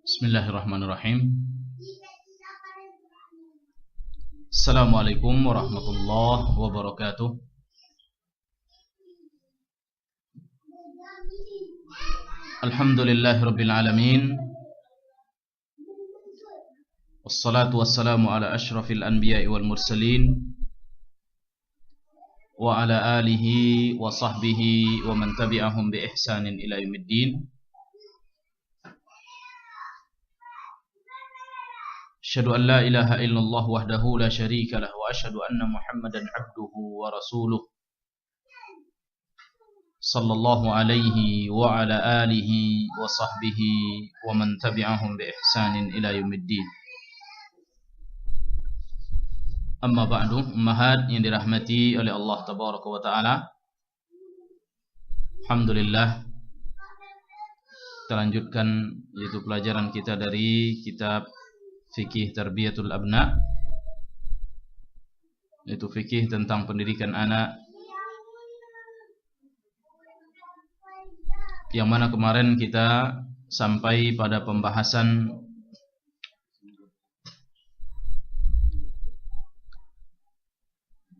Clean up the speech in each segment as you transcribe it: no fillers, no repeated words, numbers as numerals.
Bismillahirrahmanirrahim. Assalamualaikum warahmatullahi wabarakatuh. Alhamdulillahirabbil alamin. Wassalatu wassalamu ala asyrafil anbiya'i wal mursalin wa ala alihi wa sahbihi wa man tabi'ahum bi ihsanin ila yaumiddin. Asyhadu an la ilaha illallah wahdahu la syarika lah wa asyhadu anna Muhammadan abduhu wa rasuluh sallallahu alaihi wa ala alihi wa sahbihi wa man tabi'ahum bi ihsanin ila yaumiddin. Amma ba'du, ummahat yang dirahmati oleh Allah tabaraka wa taala. Alhamdulillah, kita lanjutkan yaitu pelajaran kita dari kitab Fikih Tarbiyatul Abna, yaitu fikih tentang pendidikan anak, yang mana kemarin kita sampai pada pembahasan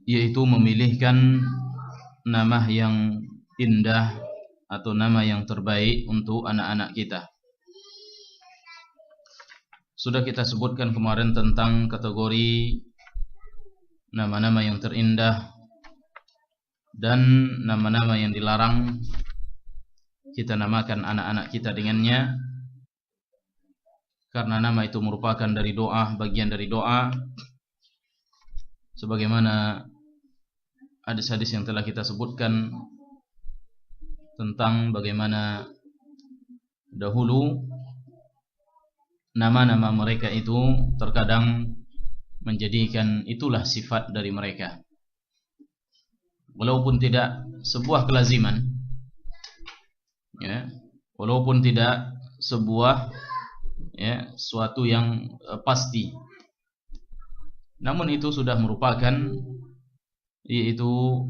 yaitu memilihkan nama yang indah atau nama yang terbaik untuk anak-anak kita. Sudah kita sebutkan kemarin tentang kategori nama-nama yang terindah dan nama-nama yang dilarang kita namakan anak-anak kita dengannya, karena nama itu merupakan dari doa, bagian dari doa, sebagaimana hadis-hadis yang telah kita sebutkan tentang bagaimana dahulu nama-nama mereka itu terkadang menjadikan itulah sifat dari mereka, walaupun tidak sebuah kelaziman, ya, walaupun tidak sebuah suatu yang pasti, namun itu sudah merupakan yaitu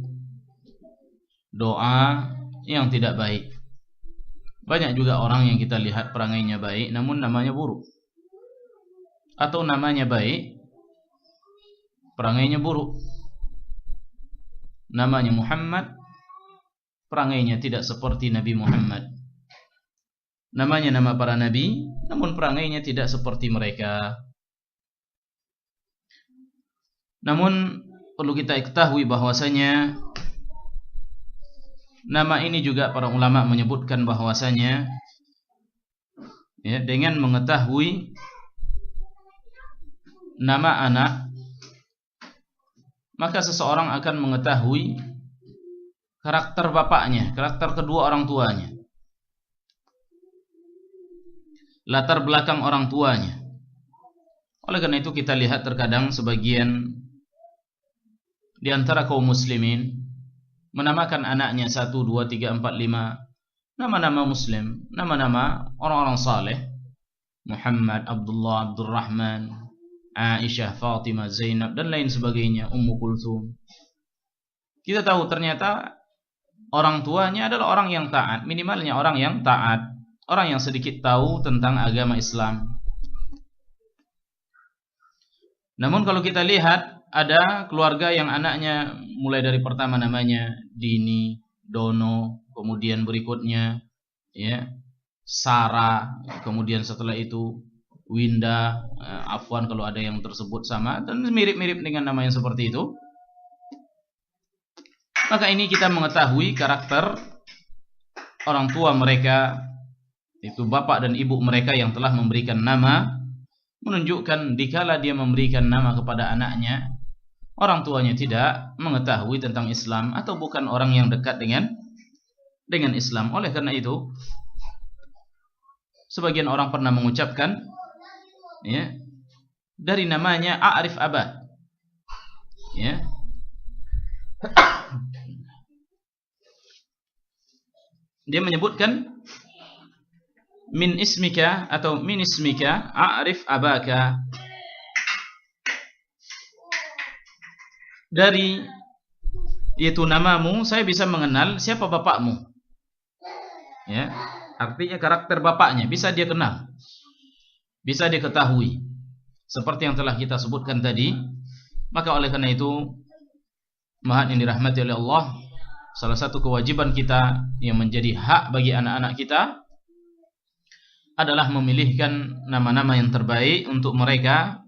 doa yang tidak baik. Banyak juga orang yang kita lihat perangainya baik namun namanya buruk, atau namanya baik perangainya buruk. Namanya Muhammad, perangainya tidak seperti Nabi Muhammad. Namanya nama para nabi, namun perangainya tidak seperti mereka. Namun perlu kita ketahui bahwasanya nama ini juga para ulama menyebutkan bahwasanya dengan mengetahui nama anak, maka seseorang akan mengetahui karakter bapaknya, karakter kedua orang tuanya, latar belakang orang tuanya. Oleh karena itu kita lihat terkadang sebagian di antara kaum muslimin menamakan anaknya 1, 2, 3, 4, 5 nama-nama muslim, nama-nama orang-orang saleh, Muhammad, Abdullah, Abdurrahman, Aisyah, Fatimah, Zainab dan lain sebagainya, Ummu Kulthum. Kita tahu ternyata orang tuanya adalah orang yang taat, minimalnya orang yang taat, orang yang sedikit tahu tentang agama Islam. Namun kalau kita lihat ada keluarga yang anaknya mulai dari pertama namanya Dini, Dono, kemudian berikutnya Sarah, kemudian setelah itu Winda, afwan kalau ada yang tersebut sama dan mirip-mirip dengan nama yang seperti itu. Maka ini kita mengetahui karakter orang tua mereka, itu bapak dan ibu mereka yang telah memberikan nama, menunjukkan dikala dia memberikan nama kepada anaknya, orang tuanya tidak mengetahui tentang Islam atau bukan orang yang dekat dengan Islam. Oleh karena itu, sebagian orang pernah mengucapkan dari namanya A'rif Abah, dia menyebutkan min ismika atau min ismika A'rif Abaka, dari yaitu namamu saya bisa mengenal siapa bapakmu. Artinya karakter bapaknya bisa dia kenal. bisa diketahui seperti yang telah kita sebutkan tadi. Maka oleh karena itu, mahat yang dirahmati oleh Allah, salah satu kewajiban kita yang menjadi hak bagi anak-anak kita adalah memilihkan nama-nama yang terbaik untuk mereka,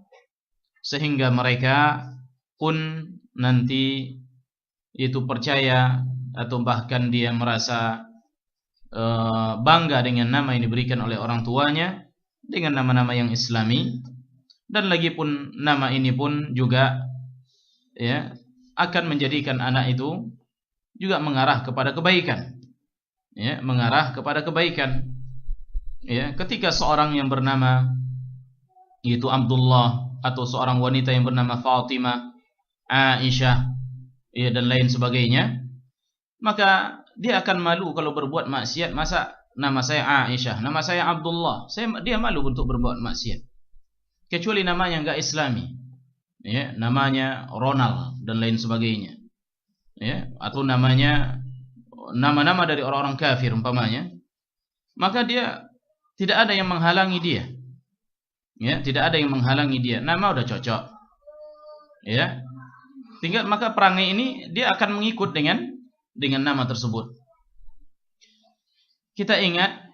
sehingga mereka pun nanti itu percaya atau bahkan dia merasa bangga dengan nama yang diberikan oleh orang tuanya dengan nama-nama yang islami. Dan lagi pun nama ini pun juga ya akan menjadikan anak itu juga mengarah kepada kebaikan, ya, mengarah kepada kebaikan. Ya, ketika seorang yang bernama yaitu Abdullah, atau seorang wanita yang bernama Fatimah, Aisyah, ya, dan lain sebagainya, maka dia akan malu kalau berbuat maksiat. Masa nama saya Aisyah, nama saya Abdullah, dia malu untuk berbuat maksiat. Kecuali namanya enggak islami, ya, namanya Ronald dan lain sebagainya, ya, atau namanya nama-nama dari orang-orang kafir umpamanya, maka dia tidak ada yang menghalangi dia, ya, tidak ada yang menghalangi dia. Nama udah cocok, ya, tinggal maka perangai ini dia akan mengikut dengan nama tersebut. Kita ingat,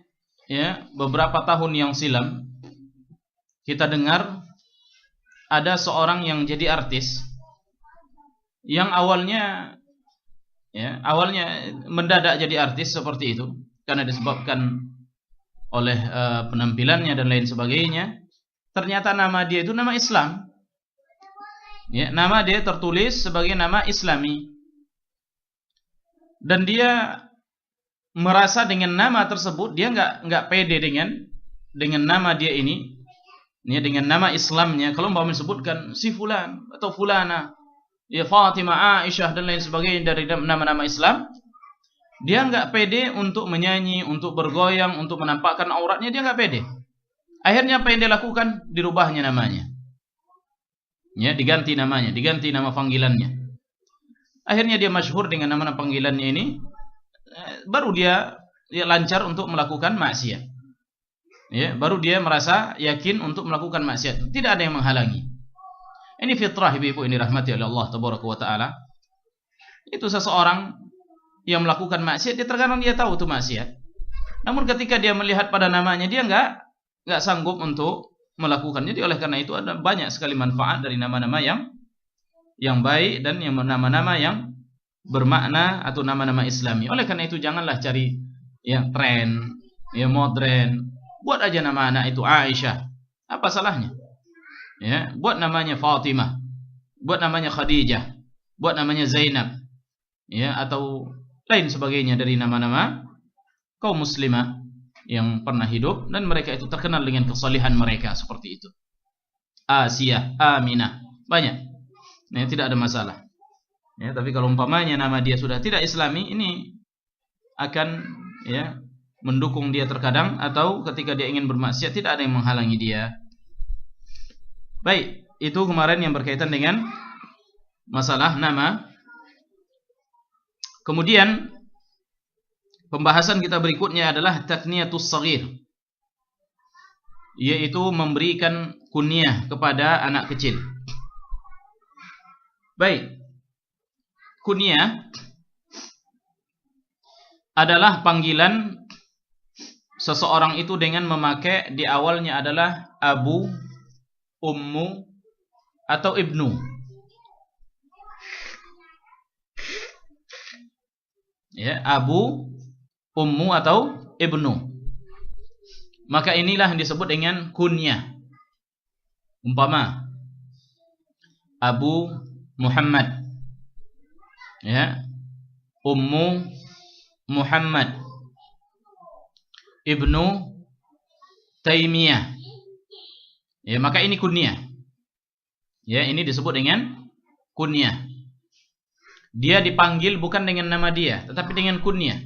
ya, beberapa tahun yang silam kita dengar ada seorang yang jadi artis yang awalnya mendadak jadi artis seperti itu karena disebabkan oleh penampilannya dan lain sebagainya. Ternyata nama dia itu nama Islam, ya, nama dia tertulis sebagai nama Islami, dan dia merasa dengan nama tersebut dia nggak pede dengan nama dia ini, ya, dengan nama Islamnya. Kalau mau disebutkan si fulan atau fulana, ya, Fatimah, Aisyah dan lain sebagainya dari nama-nama Islam, dia nggak pede untuk menyanyi, untuk bergoyang, untuk menampakkan auratnya, dia nggak pede. Akhirnya apa yang dia lakukan? Dirubahnya namanya, ya, diganti namanya, diganti nama panggilannya. Akhirnya dia masyhur dengan nama panggilannya ini, baru dia lancar untuk melakukan maksiat, ya, baru dia merasa yakin untuk melakukan maksiat. Tidak ada yang menghalangi. Ini fitrah, ibu-ibu ini rahmati oleh Allah tabaraka wa taala. Itu seseorang yang melakukan maksiat, dia terkadang dia tahu itu maksiat, namun ketika dia melihat pada namanya, dia nggak sanggup untuk melakukannya. Jadi oleh karena itu ada banyak sekali manfaat dari nama-nama yang baik dan yang nama-nama yang bermakna atau nama-nama Islami. Oleh karena itu janganlah cari yang tren, yang modern. Buat aja nama anak itu Aisyah, apa salahnya? Ya, buat namanya Fatimah, buat namanya Khadijah, buat namanya Zainab, ya, atau lain sebagainya dari nama-nama kaum muslimah yang pernah hidup dan mereka itu terkenal dengan kesalehan mereka seperti itu. Asia, Aminah, banyak. Nah, tidak ada masalah. Ya, tapi kalau umpamanya nama dia sudah tidak Islami, ini akan, ya, mendukung dia terkadang, atau ketika dia ingin bermaksiat tidak ada yang menghalangi dia. Baik, itu kemarin yang berkaitan dengan masalah nama. Kemudian pembahasan kita berikutnya adalah takniyatus shaghir, yaitu memberikan kunyah kepada anak kecil. Baik, kunyah adalah panggilan seseorang itu dengan memakai di awalnya adalah abu, ummu, atau ibnu. Ya, abu, ummu, atau ibnu. Maka inilah yang disebut dengan kunyah. Umpama Abu Muhammad, ya, ummu Muhammad, ibnu Taimiyah. Ya, maka ini kunyah. Ya, ini disebut dengan kunyah. Dia dipanggil bukan dengan nama dia, tetapi dengan kunyah.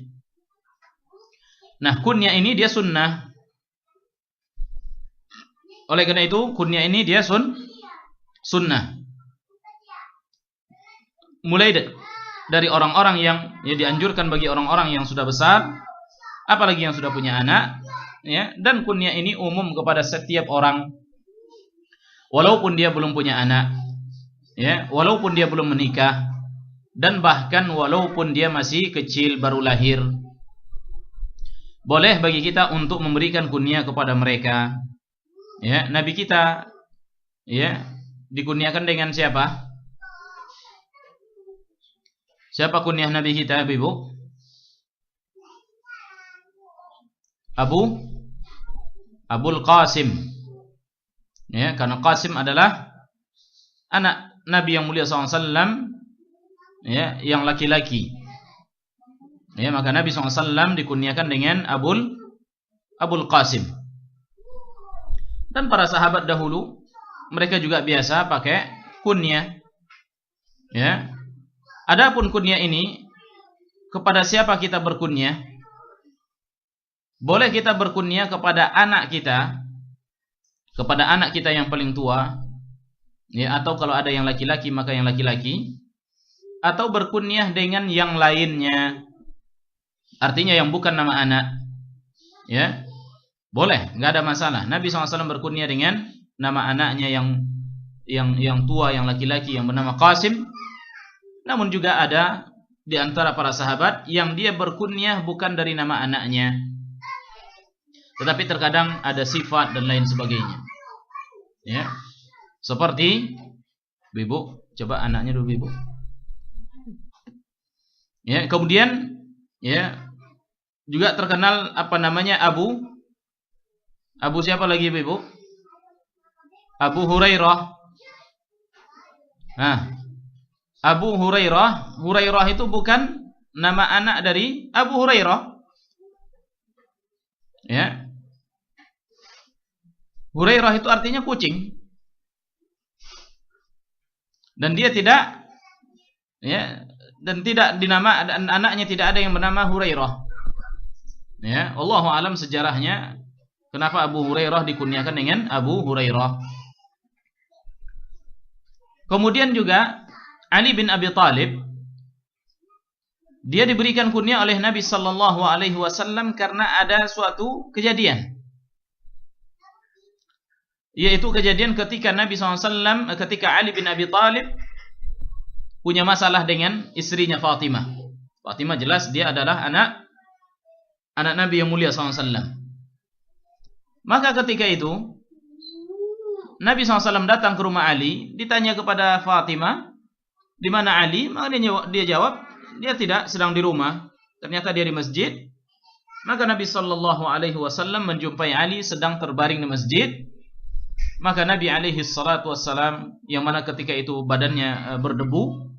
Nah, kunyah ini dia sunnah. Oleh karena itu, kunyah ini dia sunnah. Mulai dari orang-orang yang, ya, dianjurkan bagi orang-orang yang sudah besar, apalagi yang sudah punya anak, ya, dan kunyah ini umum kepada setiap orang walaupun dia belum punya anak, ya, walaupun dia belum menikah, dan bahkan walaupun dia masih kecil baru lahir. Boleh bagi kita untuk memberikan kunyah kepada mereka. Ya, Nabi kita, ya, dikunyakan dengan siapa? Siapa kunyah Nabi kita, Ibu? Abul Qasim. Ya, karena Qasim adalah anak Nabi yang mulia SAW, ya, yang laki-laki. Ya, maka Nabi SAW dikunyakan dengan Abul Qasim. Dan para sahabat dahulu mereka juga biasa pakai kunyah. Ya. Adapun kunyah ini kepada siapa kita berkunyah? Boleh kita berkunyah kepada anak kita, kepada anak kita yang paling tua, ya, atau kalau ada yang laki-laki maka yang laki-laki, atau berkunyah dengan yang lainnya. Artinya yang bukan nama anak, ya, boleh, nggak ada masalah. Nabi SAW berkunyah dengan nama anaknya yang tua, yang laki-laki, yang bernama Qasim. Namun juga ada di antara para sahabat yang dia berkunyah bukan dari nama anaknya, tetapi terkadang ada sifat dan lain sebagainya. Ya, seperti Ibu, coba anaknya dulu Ibu. Ya, kemudian, ya, juga terkenal apa namanya Abu siapa lagi Ibu? Abu Hurairah. Nah, Abu Hurairah. Hurairah itu bukan nama anak dari Abu Hurairah. Ya. Hurairah itu artinya kucing. Dan dia tidak, ya, dan tidak dinama, dan anaknya tidak ada yang bernama Hurairah. Ya, Allahu alam sejarahnya kenapa Abu Hurairah dikunyakan dengan Abu Hurairah. Kemudian juga Ali bin Abi Thalib, dia diberikan kunyah oleh Nabi sallallahu alaihi wasallam karena ada suatu kejadian. Yaitu kejadian ketika Nabi SAW, ketika Ali bin Abi Thalib punya masalah dengan istrinya Fatimah. Fatimah jelas dia adalah anak Nabi yang mulia SAW. Maka ketika itu Nabi SAW datang ke rumah Ali, ditanya kepada Fatimah, di mana Ali? Maka dia jawab, dia tidak sedang di rumah. Ternyata dia di masjid. Maka Nabi SAW menjumpai Ali sedang terbaring di masjid. Maka Nabi SAW, yang mana ketika itu badannya berdebu,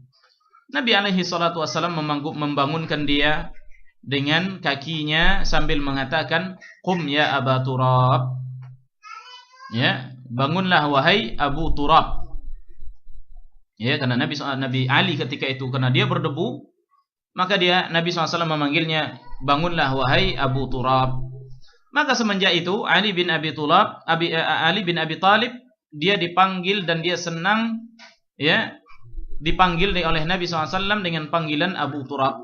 Nabi SAW membangunkan dia dengan kakinya sambil mengatakan, "Qum ya Aba Turab." Ya, bangunlah wahai Abu Turab. Ya, karena Nabi Ali ketika itu karena dia berdebu, maka Nabi SAW memanggilnya, "Bangunlah wahai Abu Turab." Maka semenjak itu Ali bin Abi Thalib dia dipanggil dan dia senang, ya, dipanggil oleh Nabi SAW dengan panggilan Abu Turab.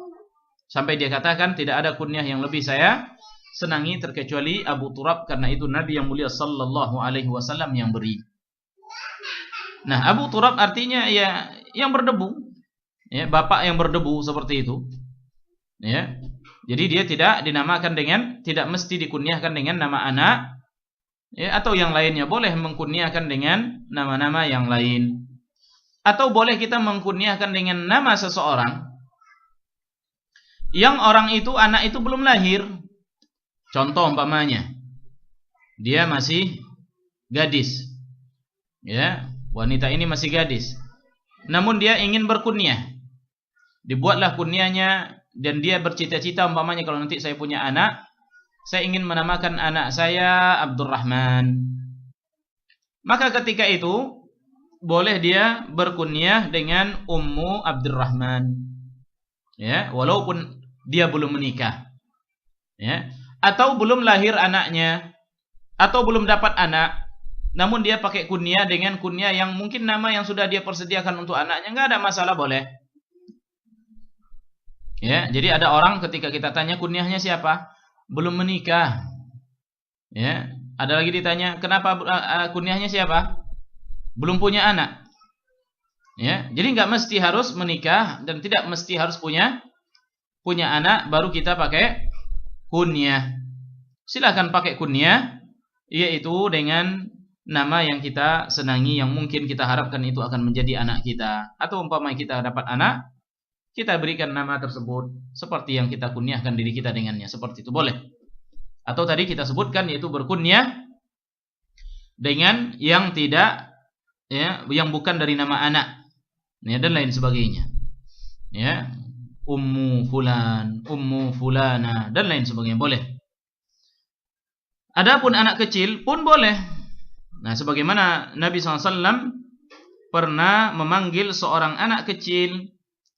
Sampai dia katakan tidak ada kunyah yang lebih saya senangi terkecuali Abu Turab, karena itu Nabi yang mulia sallallahu alaihi wasallam yang beri. Nah, Abu Turab artinya ya yang berdebu, ya, bapak yang berdebu seperti itu. Ya. Jadi dia tidak dinamakan tidak mesti dikunyahkan dengan nama anak, ya, atau yang lainnya, boleh mengkunyahkan dengan nama-nama yang lain. Atau boleh kita mengkunyahkan dengan nama seseorang yang orang itu, anak itu belum lahir. Contoh umpamanya, dia masih gadis. Ya, wanita ini masih gadis. Namun dia ingin berkunyah. Dibuatlah kunyahnya dan dia bercita-cita umpamanya kalau nanti saya punya anak, saya ingin menamakan anak saya Abdurrahman. Maka ketika itu boleh dia berkunyah dengan Ummu Abdurrahman. Ya, walaupun dia belum menikah. Ya, atau belum lahir anaknya, atau belum dapat anak, namun dia pakai kunyah dengan kunyah yang mungkin nama yang sudah dia persediakan untuk anaknya, enggak ada masalah, boleh. Ya, jadi ada orang ketika kita tanya kunyahnya siapa? Belum menikah. Ya, ada lagi ditanya, kenapa kunyahnya siapa? Belum punya anak. Ya, jadi nggak mesti harus menikah dan tidak mesti harus punya anak baru kita pakai kunyah. Silakan pakai kunyah, yaitu dengan nama yang kita senangi, yang mungkin kita harapkan itu akan menjadi anak kita. Atau umpama kita dapat anak, kita berikan nama tersebut seperti yang kita kunyahkan diri kita dengannya, seperti itu boleh. Atau tadi kita sebutkan yaitu berkunyah dengan yang tidak, ya, yang bukan dari nama anak, ya, dan lain sebagainya. Ya, ummu fulan, ummu fulana, dan lain sebagainya boleh. Adapun anak kecil pun boleh. Nah, sebagaimana Nabi SAW pernah memanggil seorang anak kecil,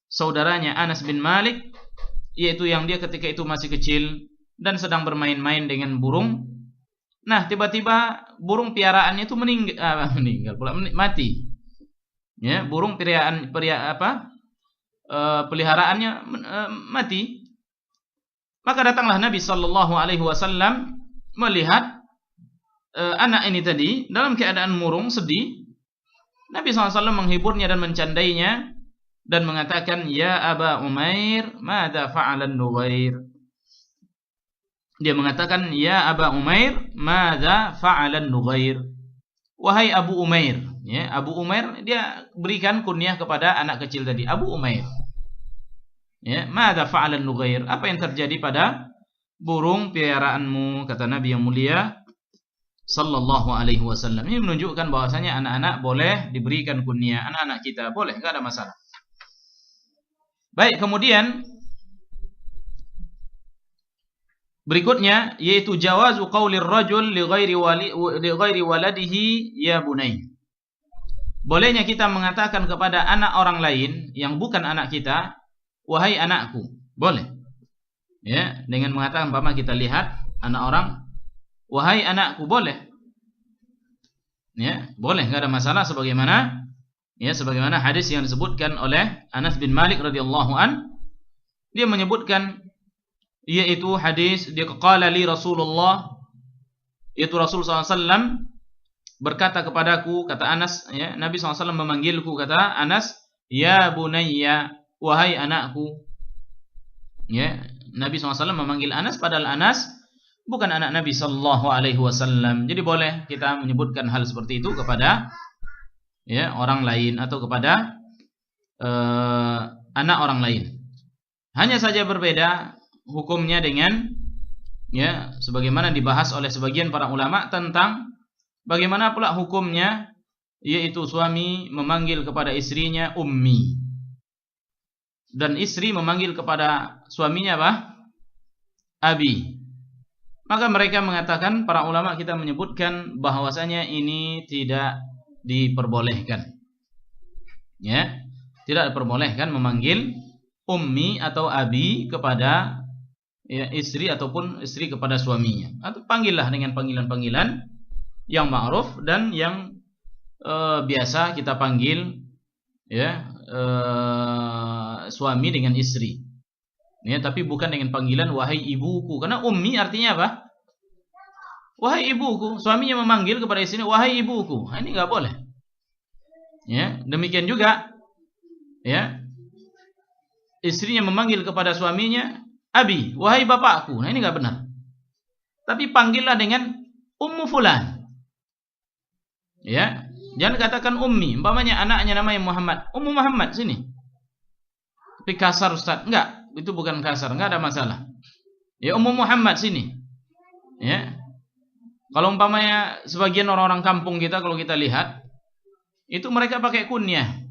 saudaranya Anas bin Malik, yaitu yang dia ketika itu masih kecil dan sedang bermain-main dengan burung. Nah, tiba-tiba burung piaraannya itu meninggal pula, mati. Ya, burung peliharaannya mati. Maka datanglah Nabi sallallahu alaihi wasallam melihat anak ini tadi dalam keadaan murung, sedih. Nabi SAW menghiburnya dan mencandainya dan mengatakan, "Ya Aba Umair, madza fa'alan Nughair?" Dia mengatakan, "Ya Aba Umair, madza fa'alan Nughair?" Wahai Abu Umair, ya, Abu Umair dia berikan kunyah kepada anak kecil tadi, Abu Umair. Ya, madza fa'alan Nughair? Apa yang terjadi pada burung peliharaanmu, kata Nabi yang mulia sallallahu alaihi wasallam. Ini menunjukkan bahwasanya anak-anak boleh diberikan kunyah, anak-anak kita boleh, enggak ada masalah. Baik, kemudian berikutnya yaitu jawazu qaulir rajul li ghairi waladihi ya bunai. Bolehnya kita mengatakan kepada anak orang lain yang bukan anak kita, wahai anakku. Boleh. Ya, dengan mengatakan umpama kita lihat anak orang, wahai anakku, boleh. Ya, boleh, enggak ada masalah sebagaimana hadis yang disebutkan oleh Anas bin Malik radhiyallahu an. Dia menyebutkan yaitu hadis, dia qala li Rasulullah, yaitu Rasul SAW berkata kepadaku, kata Anas, ya, Nabi SAW memanggilku, kata Anas, ya bunayya, wahai anakku. Ya, Nabi SAW memanggil Anas padahal Anas bukan anak Nabi sallallahu alaihi wasallam. Jadi boleh kita menyebutkan hal seperti itu kepada, ya, orang lain atau kepada anak orang lain. Hanya saja berbeda hukumnya dengan, ya, sebagaimana dibahas oleh sebagian para ulama tentang bagaimana pula hukumnya, yaitu suami memanggil kepada istrinya ummi dan istri memanggil kepada suaminya apa? Abi. Maka mereka mengatakan, para ulama kita menyebutkan bahwasanya ini tidak diperbolehkan. Ya, tidak diperbolehkan memanggil ummi atau abi kepada, ya, istri ataupun istri kepada suaminya. Atau panggillah dengan panggilan-panggilan yang ma'ruf dan yang biasa kita panggil, ya, suami dengan istri. Ya, tapi bukan dengan panggilan wahai ibuku, karena ummi artinya apa? Wahai ibuku. Suaminya memanggil kepada istrinya wahai ibuku. Nah, ini enggak boleh. Ya, demikian juga, ya, istrinya memanggil kepada suaminya abi, wahai bapakku. Nah, ini enggak benar. Tapi panggillah dengan ummu fulan. Ya, jangan katakan ummi. Umpamanya anaknya namanya Muhammad, ummu Muhammad sini. Tapi kasar, Ustaz. Enggak. Itu bukan kasar, enggak ada masalah. Ya, ummu Muhammad sini. Ya. Kalau umpamanya sebagian orang-orang kampung kita, kalau kita lihat, itu mereka pakai kunyah.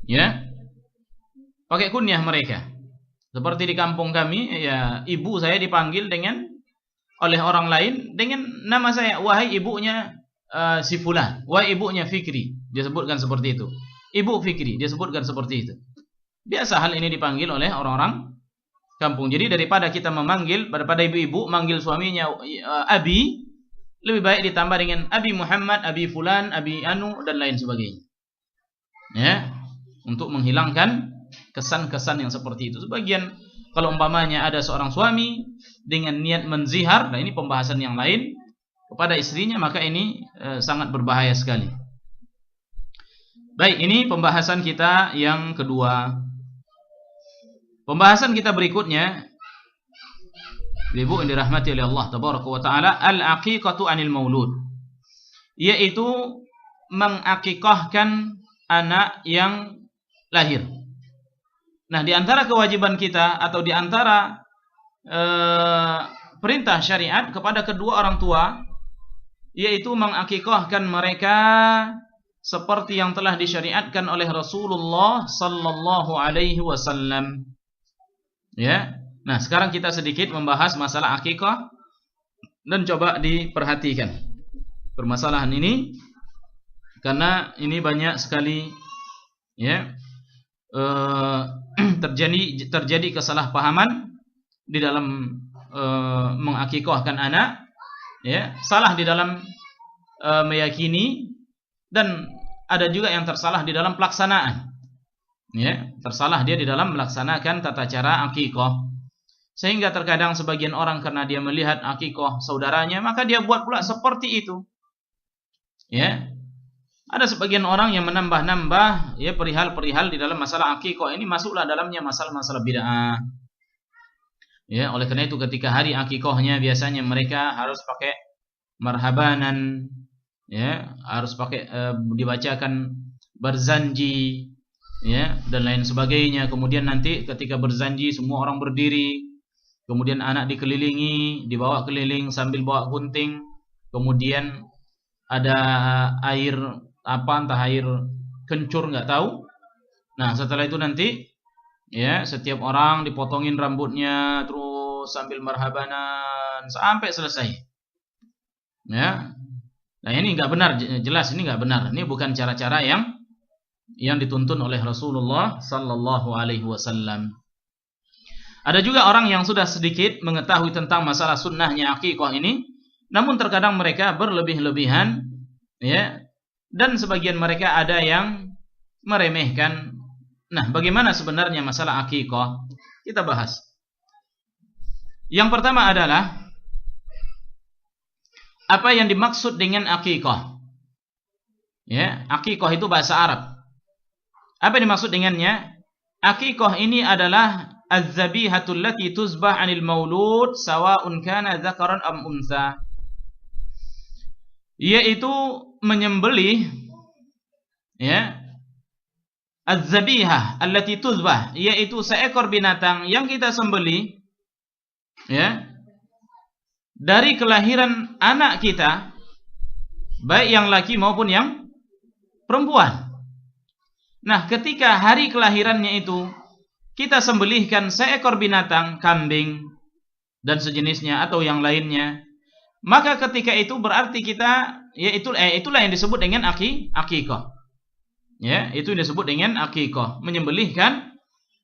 Ya. Pakai kunyah mereka. Seperti di kampung kami, ya, ibu saya dipanggil oleh orang lain dengan nama saya, wahai ibunya si fulan, wahai ibunya Fikri. Dia sebutkan seperti itu. Ibu Fikri, dia sebutkan seperti itu. Biasa hal ini dipanggil oleh orang-orang kampung. Jadi daripada kita daripada ibu-ibu manggil suaminya abi, lebih baik ditambah dengan abi Muhammad, abi fulan, abi anu, dan lain sebagainya. Ya, untuk menghilangkan kesan-kesan yang seperti itu. Sebagian Kalau umpamanya ada seorang suami dengan niat menzihar, nah ini pembahasan yang lain, kepada istrinya, maka ini sangat berbahaya sekali. Baik, ini pembahasan kita yang kedua. Pembahasan kita berikutnya, Ibu yang dirahmati oleh Allah Tabaraka wa Ta'ala, al-aqiqatu anil maulud, yaitu mengakikahkan anak yang lahir. Nah, di antara kewajiban kita atau di antara perintah syariat kepada kedua orang tua, yaitu mengakikahkan mereka seperti yang telah disyariatkan oleh Rasulullah sallallahu alaihi wasallam. Ya. Nah, sekarang kita sedikit membahas masalah akikah dan coba diperhatikan permasalahan ini, karena ini banyak sekali ya terjadi kesalahpahaman di dalam mengakikahkan anak, ya, salah di dalam meyakini, dan ada juga yang tersalah di dalam pelaksanaan, ya, tersalah dia di dalam melaksanakan tata cara akikah, sehingga terkadang sebagian orang karena dia melihat akikah saudaranya, maka dia buat pula seperti itu, ya. Ada sebagian orang yang menambah-nambah ya perihal-perihal di dalam masalah akikah ini, masuklah dalamnya masalah-masalah bid'ah. Ya, oleh karena itu ketika hari akikahnya biasanya mereka harus pakai marhabanan, ya, harus pakai dibacakan berzanji, ya, dan lain sebagainya. Kemudian nanti ketika berzanji semua orang berdiri, kemudian anak dikelilingi, dibawa keliling sambil bawa gunting, kemudian ada air entah air kencur nggak tahu. Nah, setelah itu nanti ya setiap orang dipotongin rambutnya terus sambil marhabanan sampai selesai. Ya. Nah, ini nggak benar, jelas ini nggak benar. Ini bukan cara-cara yang dituntun oleh Rasulullah sallallahu alaihi wasallam. Ada juga orang yang sudah sedikit mengetahui tentang masalah sunnahnya akikah ini, namun terkadang mereka berlebih-lebihan, ya. Dan sebagian mereka ada yang meremehkan. Nah, bagaimana sebenarnya masalah akikah? Kita bahas. Yang pertama adalah apa yang dimaksud dengan akikah? Ya, akikah itu bahasa Arab. Apa yang dimaksud dengannya? Akikah ini adalah az-zabihatul lati tuzbah 'anil maulud sawa'un kana dzakaran am untha. Yaitu menyembelih, ya, az-zabihah allati tuzbah, yaitu seekor binatang yang kita sembelih, ya, dari kelahiran anak kita, baik yang laki maupun yang perempuan. Nah, ketika hari kelahirannya itu kita sembelihkan seekor binatang, kambing dan sejenisnya atau yang lainnya, maka ketika itu berarti kita, ya, itulah yang disebut dengan akikah. Ya, itu yang disebut dengan akikah, menyembelihkan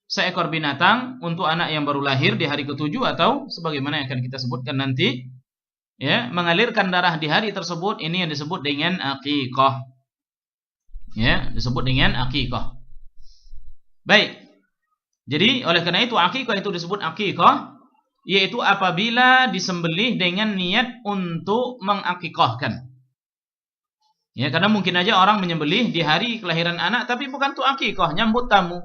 seekor binatang untuk anak yang baru lahir di hari ke-7 atau sebagaimana yang akan kita sebutkan nanti, ya, mengalirkan darah di hari tersebut, ini yang disebut dengan akikah. Ya, disebut dengan akikah. Baik. Jadi oleh karena itu akikah itu disebut akikah, yaitu apabila disembelih dengan niat untuk mengakikahkan. Ya, karena mungkin aja orang menyembelih di hari kelahiran anak tapi bukan untuk akikah, nyambut tamu.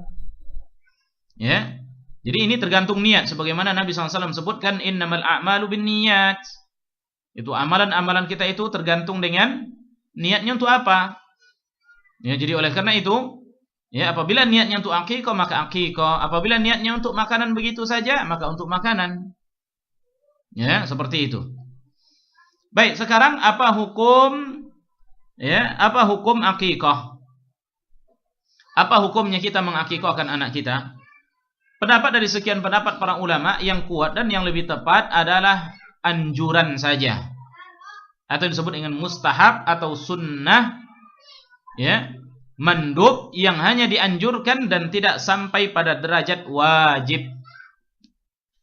Ya. Jadi ini tergantung niat, sebagaimana Nabi SAW sebutkan innamal a'malu binniyat. Itu amalan-amalan kita itu tergantung dengan niatnya untuk apa. Ya, jadi oleh karena itu, ya, apabila niatnya untuk akikah maka akikah, apabila niatnya untuk makanan begitu saja maka untuk makanan. Ya, seperti itu. Baik, sekarang apa hukum, ya, apa hukum akikah? Apa hukumnya kita mengakikahkan anak kita? Pendapat dari sekian pendapat para ulama yang kuat dan yang lebih tepat adalah anjuran saja, atau disebut dengan mustahab atau sunnah, ya, mandub, yang hanya dianjurkan dan tidak sampai pada derajat wajib.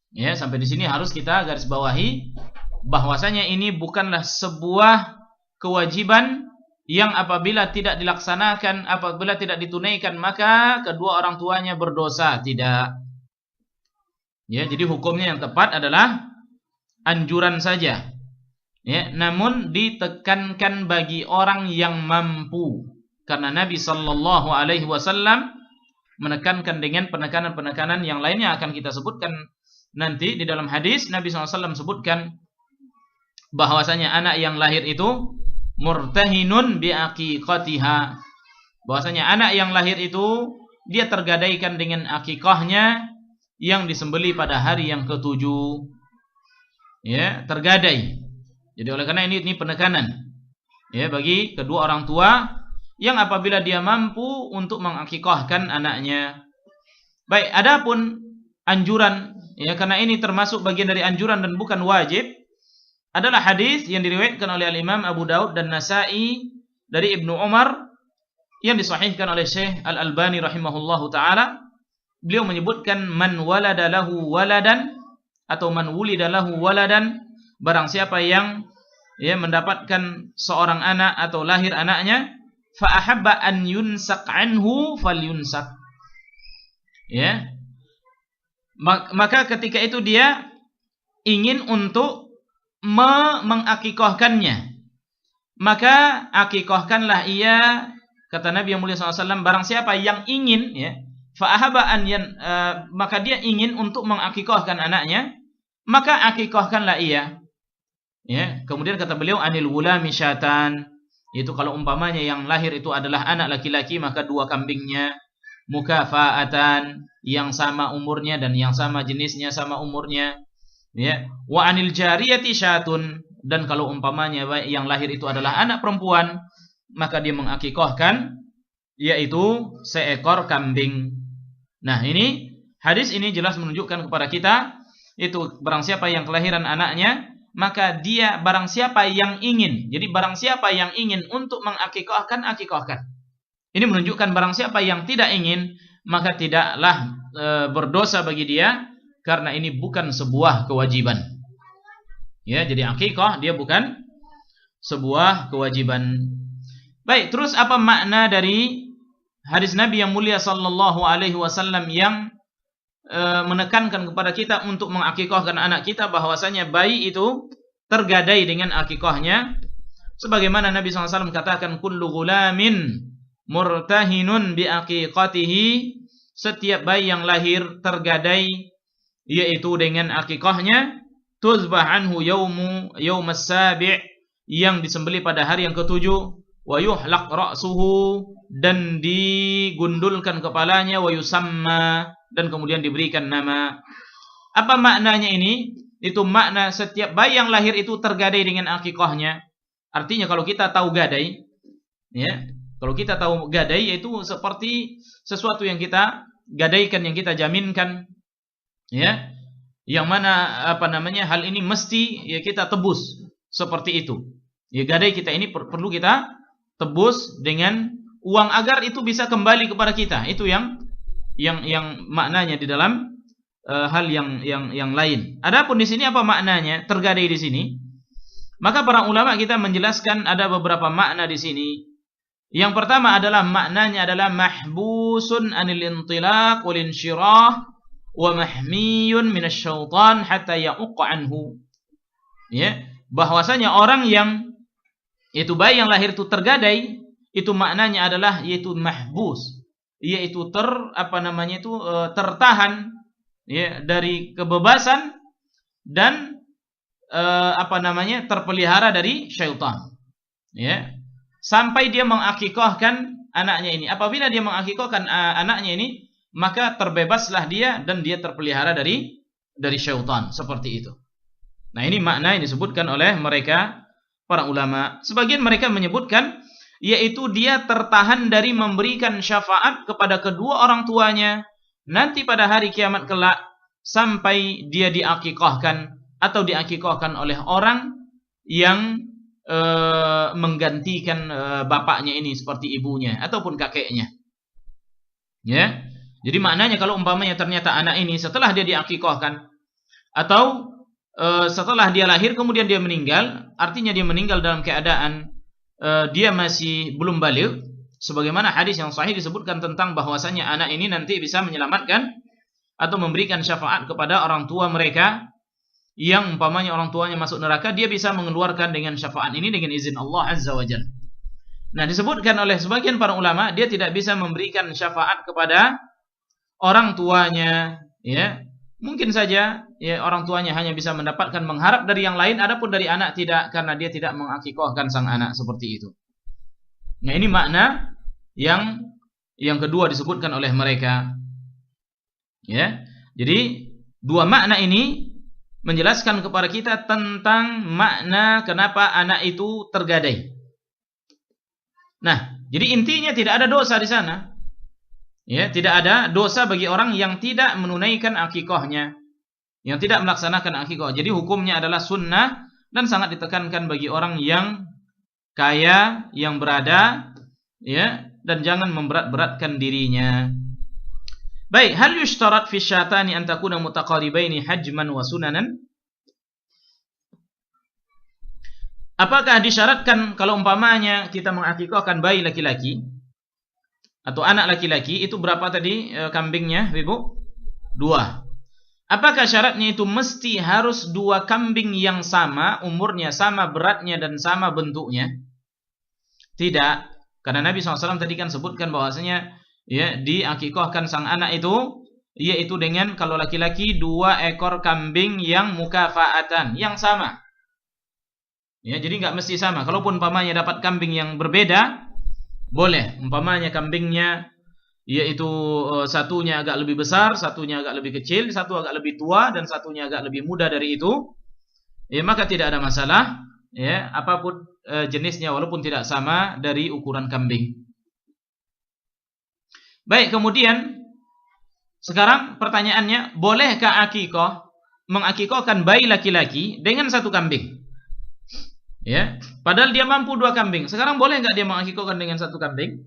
Ya, sampai di sini harus kita garis bawahi bahwasanya ini bukanlah sebuah kewajiban yang apabila tidak dilaksanakan, apabila tidak ditunaikan maka kedua orang tuanya berdosa, tidak. Ya, jadi hukumnya yang tepat adalah anjuran saja. Ya, namun ditekankan bagi orang yang mampu. Karena Nabi sallallahu alaihi wasallam menekankan dengan penekanan-penekanan yang lainnya akan kita sebutkan nanti di dalam hadis. Nabi sallallahu alaihi wasallam sebutkan bahwasanya anak yang lahir itu murtahinun bi aqiqatiha. Bahwasanya anak yang lahir itu dia tergadaikan dengan akikahnya yang disembeli pada hari yang ke-7. Ya, tergadai. Jadi oleh karena ini penekanan ya bagi kedua orang tua yang apabila dia mampu untuk mengakikahkan anaknya. Baik, adapun anjuran ya, karena ini termasuk bagian dari anjuran dan bukan wajib, adalah hadis yang diriwayatkan oleh Imam Abu Daud dan Nasa'i dari Ibnu Umar yang disahihkan oleh Syekh Al-Albani rahimahullahu taala. Beliau menyebutkan man walada lahu waladan atau man wulida lahu waladan, barang siapa yang ya mendapatkan seorang anak atau lahir anaknya, fa ahabba an yunsak anhu falyunsak. Ya. Maka ketika itu dia ingin untuk mengakikahkannya, maka akikahkanlah ia, kata Nabi yang mulia SAW, barang siapa yang ingin ya, fa ahabba an maka dia ingin untuk mengakikahkan anaknya, maka akikahkanlah ia. Ya, kemudian kata beliau anil gulami syatan, itu kalau umpamanya yang lahir itu adalah anak laki-laki, maka 2 kambingnya, mukafaatan, yang sama umurnya dan yang sama jenisnya, sama umurnya. Ya, wa anil jariyati syatun, dan kalau umpamanya yang lahir itu adalah anak perempuan, maka dia mengakikahkan yaitu seekor kambing. Nah, ini hadis ini jelas menunjukkan kepada kita itu barang siapa yang kelahiran anaknya, maka dia barang siapa yang ingin. Jadi barang siapa yang ingin untuk mengakikahkan, akikahkan. Ini menunjukkan barang siapa yang tidak ingin, maka tidaklah berdosa bagi dia, karena ini bukan sebuah kewajiban. Ya, jadi akikah dia bukan sebuah kewajiban. Baik, terus apa makna dari hadis Nabi yang mulia sallallahu alaihi wasallam yang menekankan kepada kita untuk mengakikahkan anak kita, bahwasanya bayi itu tergadai dengan akikahnya, sebagaimana Nabi SAW katakan kullu ghulamin murtahinun bi aqiqatihi, setiap bayi yang lahir tergadai yaitu dengan akikahnya, tuzbah anhu yaumas sabi', yang disembelih pada hari yang ke-7, wa yuhlaq ra'suhu, dan digundulkan kepalanya, wa yusamma, dan kemudian diberikan nama. Apa maknanya ini? Itu makna setiap bayi yang lahir itu tergadai dengan akikahnya. Artinya kalau kita tahu gadai, ya, kalau kita tahu gadai yaitu seperti sesuatu yang kita gadaikan, yang kita jaminkan, ya, yang mana hal ini mesti ya kita tebus seperti itu. Ya, gadai kita ini perlu kita tebus dengan uang agar itu bisa kembali kepada kita. Itu yang maknanya di dalam hal yang lain. Adapun di sini apa maknanya tergadai di sini? Maka para ulama kita menjelaskan ada beberapa makna di sini. Yang pertama adalah maknanya adalah mahbusun anil intilaq wal insyirah wa mahmiyun minasyaitan hatta ya'uqa anhu. Ya, bahwasanya orang yang itu bayi yang lahir itu tergadai, itu maknanya adalah yaitu mahbus, yaitu tertahan ya dari kebebasan dan terpelihara dari syaitan. Ya, sampai dia mengakikahkan anaknya ini. Apabila dia mengakikahkan anaknya ini, maka terbebaslah dia dan dia terpelihara dari syaitan, seperti itu. Nah, ini makna yang disebutkan oleh mereka para ulama. Sebagian mereka menyebutkan yaitu dia tertahan dari memberikan syafaat kepada kedua orang tuanya nanti pada hari kiamat kelak, sampai dia diakikahkan atau diakikahkan oleh orang yang menggantikan bapaknya ini, seperti ibunya ataupun kakeknya. Ya. Jadi maknanya kalau umpamanya ternyata anak ini setelah dia diakikahkan atau setelah dia lahir kemudian dia meninggal, artinya dia meninggal dalam keadaan dia masih belum baligh, sebagaimana hadis yang sahih disebutkan tentang bahwasanya anak ini nanti bisa menyelamatkan atau memberikan syafaat kepada orang tua mereka yang umpamanya orang tuanya masuk neraka, dia bisa mengeluarkan dengan syafaat ini dengan izin Allah Azza wa Jalla. Nah, disebutkan oleh sebagian para ulama, dia tidak bisa memberikan syafaat kepada orang tuanya, ya. Mungkin saja ya orang tuanya hanya bisa mendapatkan mengharap dari yang lain, adapun dari anak tidak, karena dia tidak mengakikahkan sang anak seperti itu. Nah, ini makna yang kedua disebutkan oleh mereka. Ya. Jadi dua makna ini menjelaskan kepada kita tentang makna kenapa anak itu tergadai. Nah, jadi intinya tidak ada dosa di sana. Ya, tidak ada dosa bagi orang yang tidak menunaikan akikahnya, yang tidak melaksanakan akikah. Jadi hukumnya adalah sunnah dan sangat ditekankan bagi orang yang kaya, yang berada, ya, dan jangan memberat-beratkan dirinya. Baik, hal yushtarat fi syatani an takuna mutaqaribaini hajman wa sunanan? Apakah disyaratkan kalau umpamanya kita mengakikahkan bayi laki-laki atau anak laki-laki, itu berapa tadi kambingnya, Ibu? 2. Apakah syaratnya itu mesti harus 2 kambing yang sama, umurnya sama, beratnya dan sama bentuknya? Tidak. Karena Nabi SAW tadi kan sebutkan bahwasanya ya diakikahkan sang anak itu yaitu dengan kalau laki-laki 2 ekor kambing yang mukafaatan, yang sama. Ya, jadi nggak mesti sama. Kalaupun umpamanya dapat kambing yang berbeda, boleh. Umpamanya kambingnya yaitu satunya agak lebih besar, satunya agak lebih kecil, satu agak lebih tua dan satunya agak lebih muda dari itu, ya maka tidak ada masalah, ya apapun jenisnya walaupun tidak sama dari ukuran kambing. Baik, kemudian sekarang pertanyaannya, bolehkah akikah mengakikahkan bayi laki-laki dengan 1 kambing? Ya, padahal dia mampu 2 kambing. Sekarang boleh nggak dia mengakikahkan dengan 1 kambing?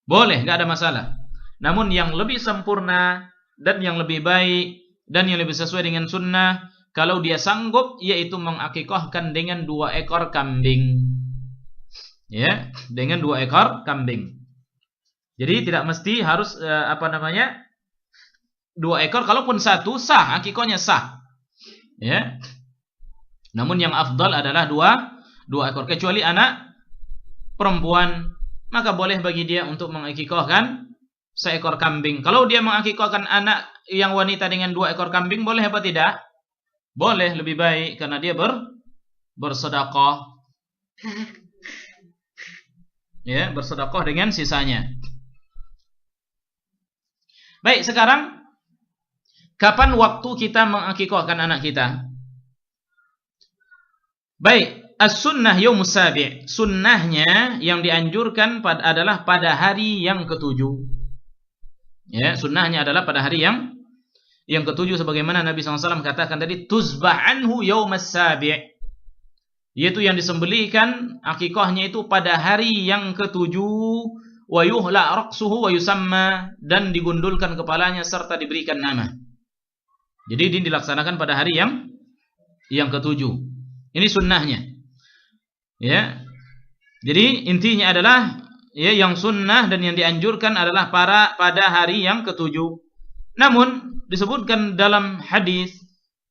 Boleh, nggak ada masalah. Namun yang lebih sempurna dan yang lebih baik dan yang lebih sesuai dengan sunnah, kalau dia sanggup, yaitu mengakikahkan dengan 2 ekor kambing. Ya, dengan 2 ekor kambing. Jadi tidak mesti harus 2 ekor, kalaupun 1 sah, akikahnya sah. Ya. Namun yang afdal adalah 2 ekor, kecuali anak perempuan, maka boleh bagi dia untuk mengakikahkan 1 ekor kambing. Kalau dia mengakikahkan anak yang wanita dengan 2 ekor kambing, boleh apa tidak? Boleh, lebih baik karena dia bersedekah. Ya, bersedekah dengan sisanya. Baik, sekarang kapan waktu kita mengakikahkan anak kita? Baik, as-sunnah yaumus sabi'. Sunnahnya yang dianjurkan adalah pada hari yang ke-7. Ya, sunnahnya adalah pada hari yang ke-7 sebagaimana Nabi SAW katakan tadi, tuzbah anhu yaumas sabi'. Yaitu yang disembelihkan akikahnya itu pada hari yang ke-7. Wa yuhla raqsuhu wa yusamma, dan digundulkan kepalanya serta diberikan nama. Jadi ini dilaksanakan pada hari yang ke-7. Ini sunnahnya. Ya. Jadi intinya adalah ya yang sunnah dan yang dianjurkan adalah pada hari yang ke-7. Namun disebutkan dalam hadis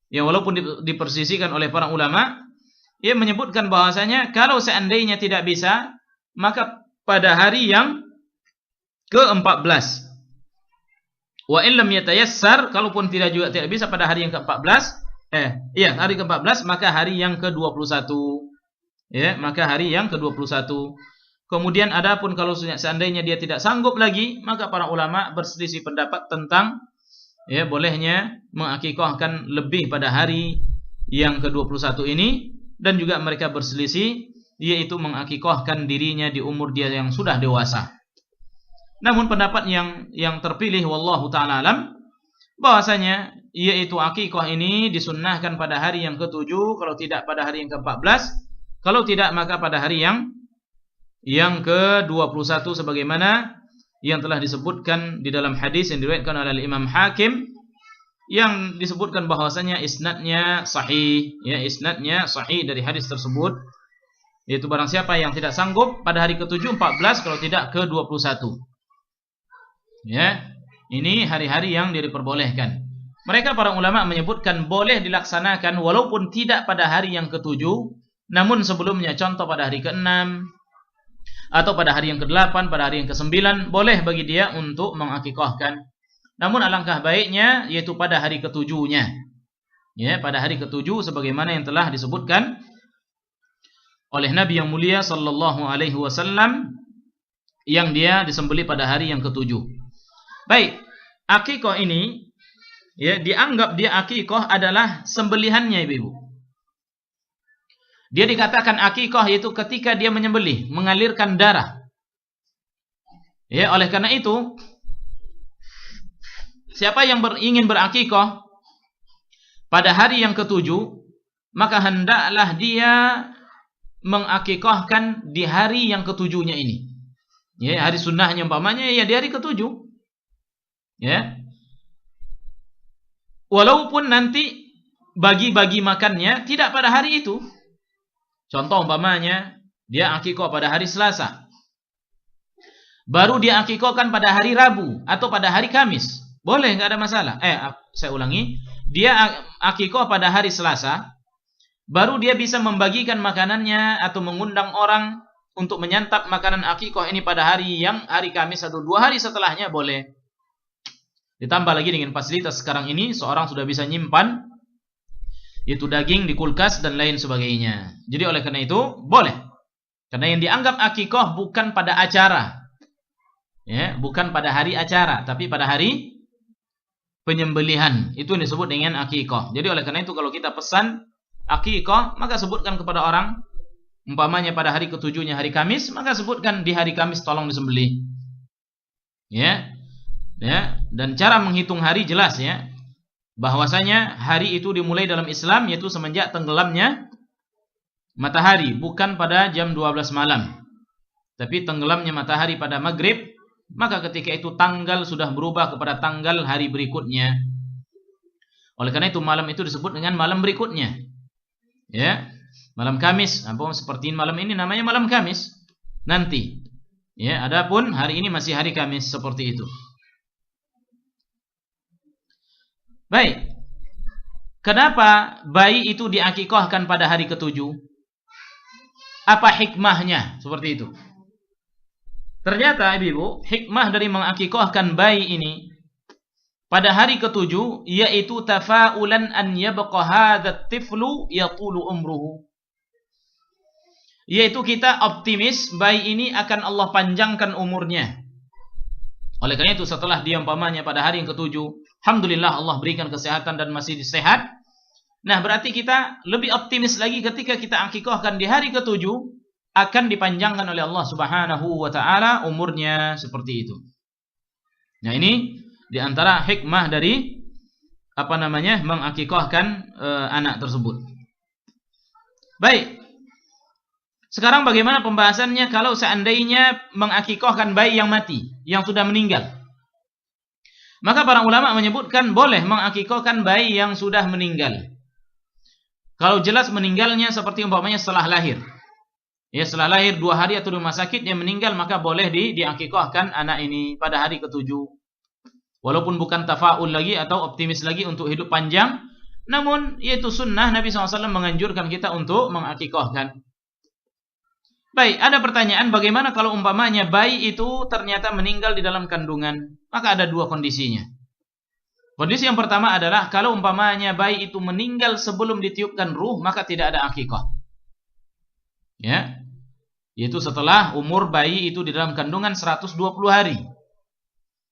yang walaupun dipersisikan oleh para ulama, ia menyebutkan bahwasanya kalau seandainya tidak bisa, maka pada hari yang ke-14. Wa illam yatayassar, kalaupun tidak bisa pada hari yang ke-14, hari ke-14, maka hari yang ke-21. Ya, maka hari yang ke-21. Kemudian adapun kalau seandainya dia tidak sanggup lagi, maka para ulama berselisih pendapat tentang ya bolehnya mengakikahkan lebih pada hari yang ke-21 ini, dan juga mereka berselisih yaitu mengakikahkan dirinya di umur dia yang sudah dewasa. Namun pendapat yang terpilih wallahu ta'ala alam, bahwasanya yaitu akikah ini disunnahkan pada hari yang ke-7, kalau tidak pada hari yang ke-14, kalau tidak maka pada hari yang ke-21 sebagaimana yang telah disebutkan di dalam hadis yang diriwayatkan oleh Imam Hakim, yang disebutkan bahwasanya isnadnya sahih, ya isnadnya sahih dari hadis tersebut, yaitu barang siapa yang tidak sanggup pada hari ke-7, 14, kalau tidak ke-21. Ya. Ini hari-hari yang diperbolehkan. Mereka para ulama menyebutkan boleh dilaksanakan walaupun tidak pada hari yang ke-7, namun sebelumnya, contoh pada hari ke-6 atau pada hari yang ke-8, pada hari yang ke-9, boleh bagi dia untuk mengakikahkan. Namun alangkah baiknya yaitu pada hari ke-7-nya. Ya, pada hari ke-7 sebagaimana yang telah disebutkan oleh Nabi yang mulia sallallahu alaihi wasallam yang dia disembelih pada hari yang ke-7. Baik, akikah ini ya dianggap dia akikah adalah sembelihannya ibu-ibu. Dia dikatakan akikah yaitu ketika dia menyembelih, mengalirkan darah. Ya, oleh karena itu siapa yang ingin berakikah pada hari yang ke-7, maka hendaklah dia mengakikahkan di hari yang ke-7-nya ini. Ya, hari sunnahnya umpamanya ya di hari ke-7. Ya. Walaupun nanti bagi-bagi makannya tidak pada hari itu. Contoh umpamanya dia akikah pada hari Selasa. Baru dia akikahkan pada hari Rabu atau pada hari Kamis. Boleh, enggak ada masalah. Saya ulangi. Dia akikah pada hari Selasa, baru dia bisa membagikan makanannya atau mengundang orang untuk menyantap makanan akikah ini pada hari Kamis atau 2 hari setelahnya, boleh. Ditambah lagi dengan fasilitas sekarang ini, seorang sudah bisa nyimpan yaitu daging di kulkas dan lain sebagainya. Jadi oleh karena itu boleh. Karena yang dianggap akikah bukan pada acara. Ya, bukan pada hari acara, tapi pada hari penyembelihan. Itu yang disebut dengan akikah. Jadi oleh karena itu kalau kita pesan akikah, maka sebutkan kepada orang, umpamanya pada hari ke-7-nya hari Kamis, maka sebutkan di hari Kamis tolong disembelih. Ya. Ya, dan cara menghitung hari jelas ya. Bahwasanya hari itu dimulai dalam Islam yaitu semenjak tenggelamnya matahari, bukan pada jam 12 malam. Tapi tenggelamnya matahari pada maghrib, maka ketika itu tanggal sudah berubah kepada tanggal hari berikutnya. Oleh karena itu malam itu disebut dengan malam berikutnya. Ya, malam Kamis, seperti malam ini namanya malam Kamis nanti. Ya, adapun hari ini masih hari Kamis seperti itu. Baik. Kenapa bayi itu diakikahkan pada hari ke-7? Apa hikmahnya seperti itu? Ternyata ibu, hikmah dari mengakikahkan bayi ini pada hari ke-7 yaitu tafaulan an yabqa hadzal tiflu yatulu umruhu. Yaitu kita optimis bayi ini akan Allah panjangkan umurnya. Oleh karena itu setelah dia umpamanya pada hari yang ke-7, alhamdulillah Allah berikan kesehatan dan masih sehat. Nah, berarti kita lebih optimis lagi ketika kita akikahkan di hari ke-7 akan dipanjangkan oleh Allah Subhanahu wa taala umurnya seperti itu. Nah, ini di antara hikmah dari mengakikahkan anak tersebut. Baik. Sekarang bagaimana pembahasannya kalau seandainya mengakikahkan bayi yang mati, yang sudah meninggal? Maka para ulama menyebutkan boleh mengakikahkan bayi yang sudah meninggal. Kalau jelas meninggalnya seperti umpamanya setelah lahir. Ya, setelah lahir 2 hari atau di rumah sakit dia meninggal, maka boleh diakikahkan anak ini pada hari ke-7. Walaupun bukan tafaul lagi atau optimis lagi untuk hidup panjang, namun yaitu sunnah Nabi SAW menganjurkan kita untuk mengakikahkan. Baik, ada pertanyaan bagaimana kalau umpamanya bayi itu ternyata meninggal di dalam kandungan? Maka ada 2 kondisinya. Kondisi yang pertama adalah kalau umpamanya bayi itu meninggal sebelum ditiupkan ruh, maka tidak ada akikah. Ya. Yaitu setelah umur bayi itu di dalam kandungan 120 hari.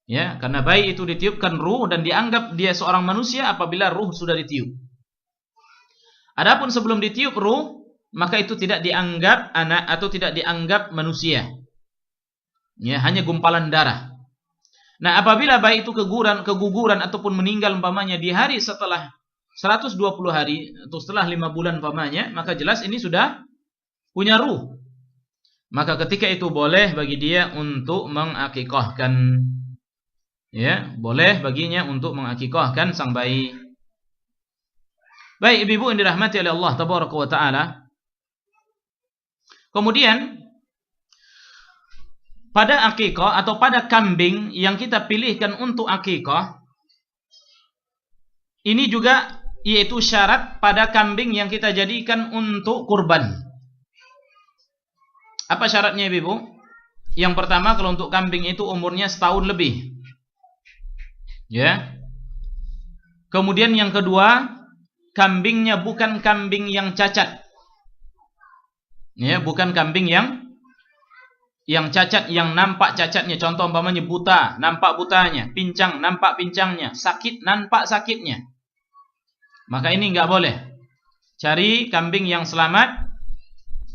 Ya, karena bayi itu ditiupkan ruh dan dianggap dia seorang manusia apabila ruh sudah ditiup. Adapun sebelum ditiup ruh, maka itu tidak dianggap anak atau tidak dianggap manusia. Ya, hanya gumpalan darah. Nah, apabila bayi itu keguguran ataupun meninggal umpamanya di hari setelah 120 hari atau setelah 5 bulan umpamanya, maka jelas ini sudah punya ruh. Maka ketika itu boleh bagi dia untuk mengakikahkan. Ya, boleh baginya untuk mengakikahkan sang bayi. Baik, ibu-ibu yang dirahmati oleh Allah Tabaraka wa taala. Kemudian pada akikah atau pada kambing yang kita pilihkan untuk akikah, ini juga yaitu syarat pada kambing yang kita jadikan untuk kurban. Apa syaratnya, Ibu? Yang pertama, kalau untuk kambing itu umurnya setahun lebih. Ya. Kemudian yang kedua, kambingnya bukan kambing yang cacat. Ya, bukan kambing yang cacat, yang nampak cacatnya. Contoh umpamanya buta, nampak butanya, pincang, nampak pincangnya, sakit, nampak sakitnya. Maka ini enggak boleh. Cari kambing yang selamat,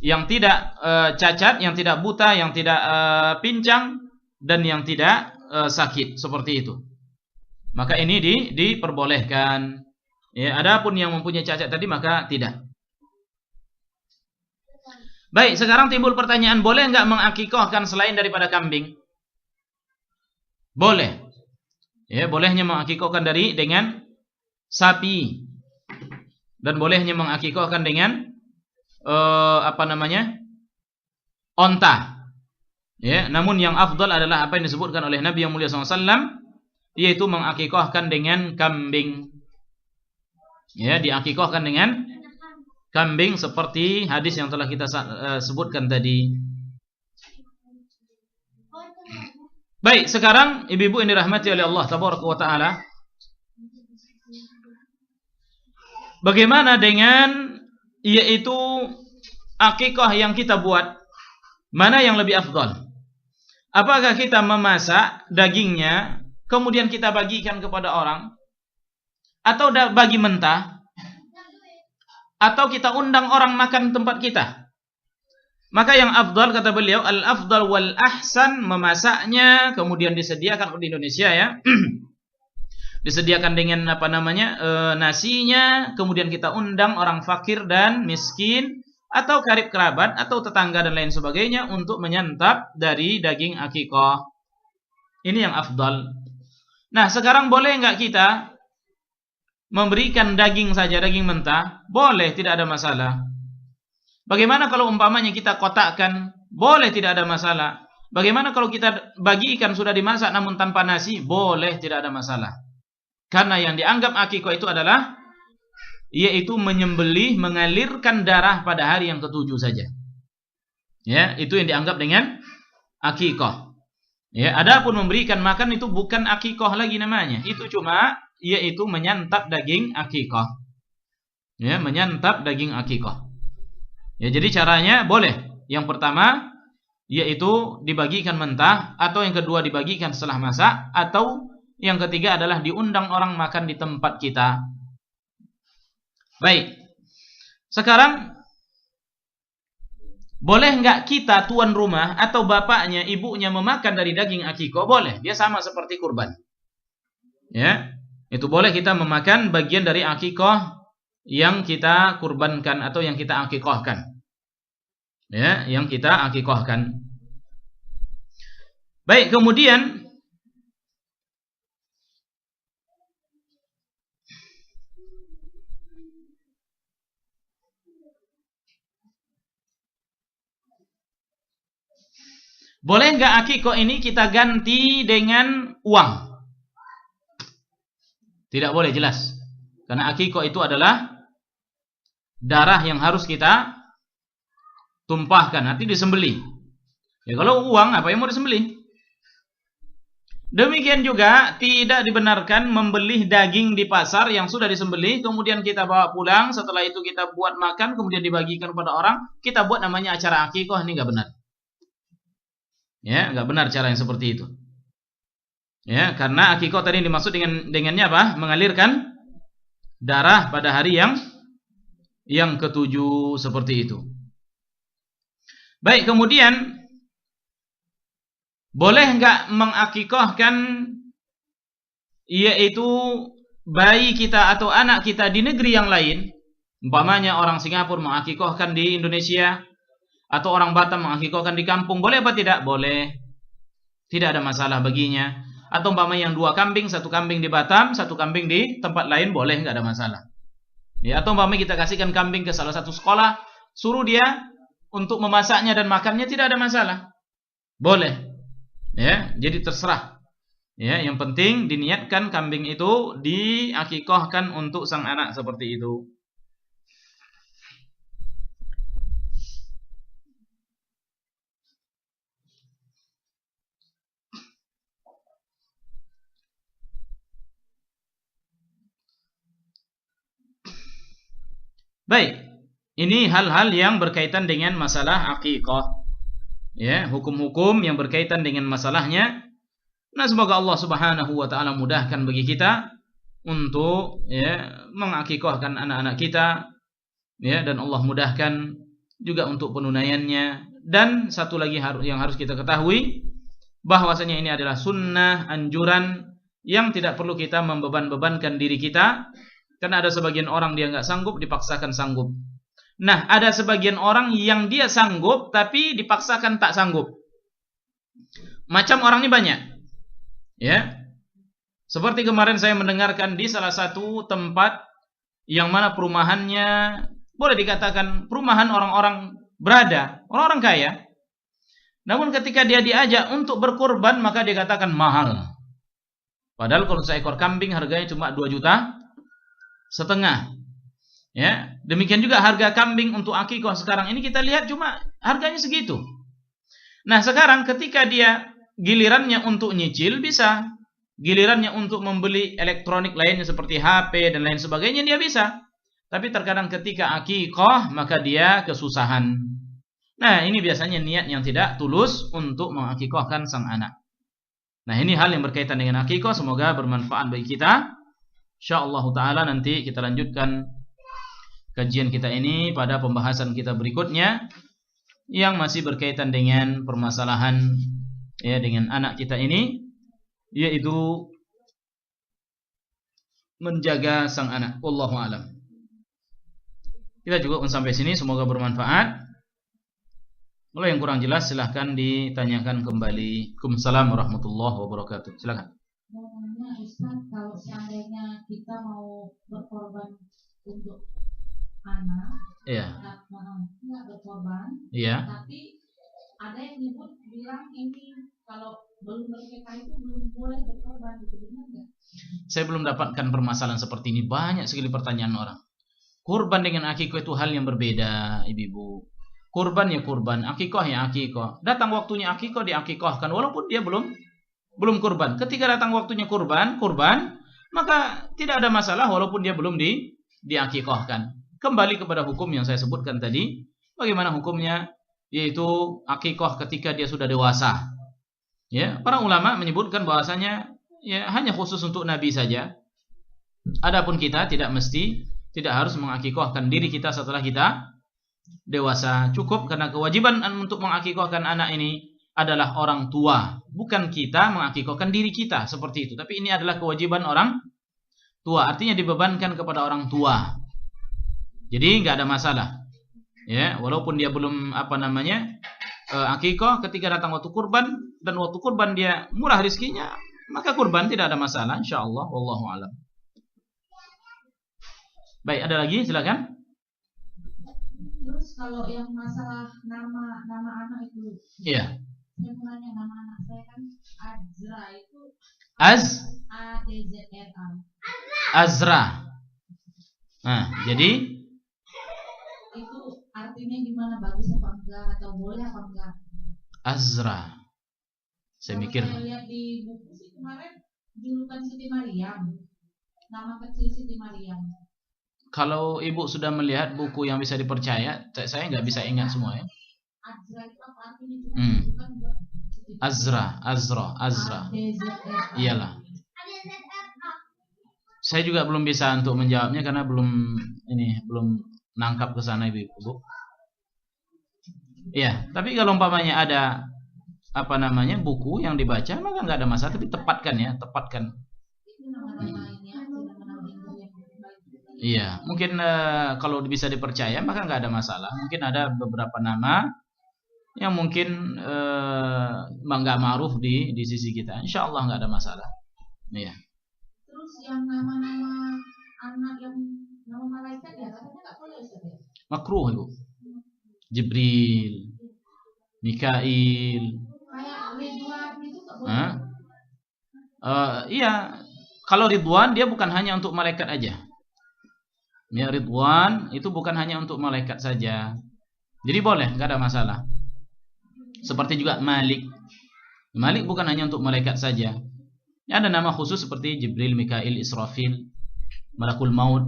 yang tidak cacat, yang tidak buta, yang tidak pincang, dan yang tidak sakit, seperti itu. Maka ini diperbolehkan. Ya, adapun yang mempunyai cacat tadi maka tidak. Baik, sekarang timbul pertanyaan, boleh enggak mengakikahkan selain daripada kambing? Boleh. Ya, bolehnya mengakikahkan dengan sapi. Dan bolehnya mengakikahkan dengan onta. Ya, namun yang afdal adalah apa yang disebutkan oleh Nabi yang mulia SAW, yaitu mengakikahkan dengan kambing. Ya, diakikahkan dengan kambing seperti hadis yang telah kita sebutkan tadi. Baik, sekarang ibu-ibu yang dirahmati oleh Allah Tabaraka wa Ta'ala, bagaimana dengan yaitu akikah yang kita buat? Mana yang lebih afdal? Apakah kita memasak dagingnya kemudian kita bagikan kepada orang, atau bagi mentah, atau kita undang orang makan tempat kita? Maka yang afdal, kata beliau, al-afdal wal ahsan, memasaknya kemudian disediakan di Indonesia, ya. Disediakan dengan nasinya, kemudian kita undang orang fakir dan miskin, atau karib kerabat, atau tetangga dan lain sebagainya untuk menyantap dari daging akikah. Ini yang afdal. Nah, sekarang boleh enggak kita memberikan daging saja, daging mentah? Boleh, tidak ada masalah. Bagaimana kalau umpamanya kita kotakkan? Boleh, tidak ada masalah. Bagaimana kalau kita bagikan sudah dimasak namun tanpa nasi? Boleh, tidak ada masalah. Karena yang dianggap akikah itu adalah yaitu menyembelih, mengalirkan darah pada hari yang ketujuh saja. Ya, itu yang dianggap dengan akikah. Ya, adapun memberikan makan itu bukan akikah lagi namanya. Itu cuma yaitu menyantap daging akikah. Ya, menyantap daging akikah. Ya, jadi caranya boleh. Yang pertama yaitu dibagikan mentah, atau yang kedua dibagikan setelah masak, atau yang ketiga adalah diundang orang makan di tempat kita. Baik. Sekarang boleh enggak kita tuan rumah atau bapaknya, ibunya memakan dari daging akikah? Boleh. Dia sama seperti kurban. Ya. Itu boleh kita memakan bagian dari akikah yang kita kurbankan atau yang kita akikahkan. Ya, yang kita akikahkan. Baik, kemudian boleh enggak akikah ini kita ganti dengan uang? Tidak boleh, jelas. Karena akikah itu adalah darah yang harus kita tumpahkan, nanti disembelih. Ya, kalau uang apa yang mau disembelih? Demikian juga tidak dibenarkan membeli daging di pasar yang sudah disembelih, kemudian kita bawa pulang, setelah itu kita buat makan, kemudian dibagikan kepada orang, kita buat namanya acara akikah. Ini enggak benar. Ya, enggak benar cara yang seperti itu. Ya, karena akikah tadi dimaksud dengannya apa? Mengalirkan darah pada hari yang ketujuh, seperti itu. Baik, kemudian boleh enggak mengakikahkan yaitu bayi kita atau anak kita di negeri yang lain? Umpamanya orang Singapura mengakikahkan di Indonesia, atau orang Batam mengakikahkan di kampung. Boleh apa tidak? Boleh. Tidak ada masalah baginya. Atau umpamanya yang 2 kambing, 1 kambing di Batam, 1 kambing di tempat lain, boleh, enggak ada masalah. Ya, atau umpamanya kita kasihkan kambing ke salah satu sekolah, suruh dia untuk memasaknya dan makannya, tidak ada masalah. Boleh. Ya, jadi terserah. Ya, yang penting diniatkan kambing itu diakikahkan untuk sang anak seperti itu. Baik, ini hal-hal yang berkaitan dengan masalah akikah. Ya, hukum-hukum yang berkaitan dengan masalahnya. Nah, semoga Allah Subhanahu wa taala mudahkan bagi kita untuk mengakikahkan anak-anak kita, ya, dan Allah mudahkan juga untuk penunaiannya. Dan satu lagi yang harus kita ketahui, bahwasanya ini adalah sunnah, anjuran yang tidak perlu kita membeban-bebankan diri kita. Karena ada sebagian orang dia nggak sanggup, dipaksakan sanggup. Nah, ada sebagian orang yang dia sanggup tapi dipaksakan tak sanggup. Macam orang ini banyak. Ya. Seperti kemarin saya mendengarkan di salah satu tempat yang mana perumahannya boleh dikatakan perumahan orang-orang berada, orang-orang kaya. Namun ketika dia diajak untuk berkorban, maka dia katakan mahal. Padahal kalau seekor kambing harganya cuma 2,5 juta. Ya, demikian juga harga kambing untuk akikah sekarang ini kita lihat cuma harganya segitu. Nah, sekarang ketika dia gilirannya untuk nyicil bisa, gilirannya untuk membeli elektronik lainnya seperti HP dan lain sebagainya dia bisa. Tapi terkadang ketika akikah maka dia kesusahan. Nah, ini biasanya niat yang tidak tulus untuk mengakikahkan sang anak. Nah, ini hal yang berkaitan dengan akikah, semoga bermanfaat bagi kita. Insyaallah taala nanti kita lanjutkan kajian kita ini pada pembahasan kita berikutnya yang masih berkaitan dengan permasalahan dengan anak kita ini, yaitu menjaga sang anak. Wallahu a'lam. Kita juga sampai sini, semoga bermanfaat. Kalau yang kurang jelas silahkan ditanyakan kembali. Waalaikumsalam warahmatullahi wabarakatuh. Silakan. Ustaz, kalau seandainya kita mau berkorban untuk anak, nggak berkorban, tapi ada yang nyebut bilang ini kalau belum menikah itu belum boleh berkorban, itu benar nggak? Saya belum dapatkan permasalahan seperti ini. Banyak sekali pertanyaan orang. Kurban dengan akikah itu hal yang berbeda, ibu-ibu. Kurban ya kurban, akikah ya akikah. Datang waktunya akikah diakikahkan walaupun dia belum kurban. Ketika datang waktunya kurban, maka tidak ada masalah walaupun dia belum diakikahkan. Kembali kepada hukum yang saya sebutkan tadi, bagaimana hukumnya, yaitu akikah ketika dia sudah dewasa. Ya, para ulama menyebutkan bahwasanya hanya khusus untuk Nabi saja. Adapun kita tidak harus mengakikahkan diri kita setelah kita dewasa. Cukup karena kewajiban untuk mengakikahkan anak ini adalah orang tua, bukan kita mengakikahkan diri kita seperti itu. Tapi ini adalah kewajiban orang tua, artinya dibebankan kepada orang tua. Jadi nggak ada masalah. Ya, walaupun dia belum akikah, ketika datang waktu kurban dan waktu kurban dia murah rezekinya, maka kurban tidak ada masalah insyaallah. Wallahu a'lam. Baik, ada lagi silakan. Terus kalau yang masalah nama anak itu, iya. Saya mau nanya, nama anak saya kan Azra itu A-D-Z-R-A. Azra. Nah, jadi itu artinya gimana, bagus apa enggak, atau boleh apa enggak? Azra. Saya mikir. Saya lihat di buku sih kemarin julukan Siti Maryam. Nama kecil Siti Maryam. Kalau ibu sudah melihat buku yang bisa dipercaya, saya nggak bisa ingat semua ya. Azra itu apa artinya? Azra. Iyalah. Saya juga belum bisa untuk menjawabnya karena belum nangkap ke sana ibu. Iya, tapi kalau umpamanya ada buku yang dibaca maka nggak ada masalah, tapi tepatkan. Iya, mungkin kalau bisa dipercaya maka nggak ada masalah. Mungkin ada beberapa nama yang mungkin nggak ma'ruf di sisi kita. Insyaallah nggak ada masalah. Iya. Terus yang nama-nama anak yang nama malaikat ya katanya nggak boleh Ustaz ya? Makruh itu. Jibril, Mikail. Kayak Ridwan itu nggak Iya, kalau Ridwan dia bukan hanya untuk malaikat aja. Ya, Ridwan itu bukan hanya untuk malaikat saja. Jadi boleh, nggak ada masalah. Seperti juga Malik. Malik bukan hanya untuk malaikat saja. Ya, ada nama khusus seperti Jibril, Mikail, Israfil, Malakul Maut,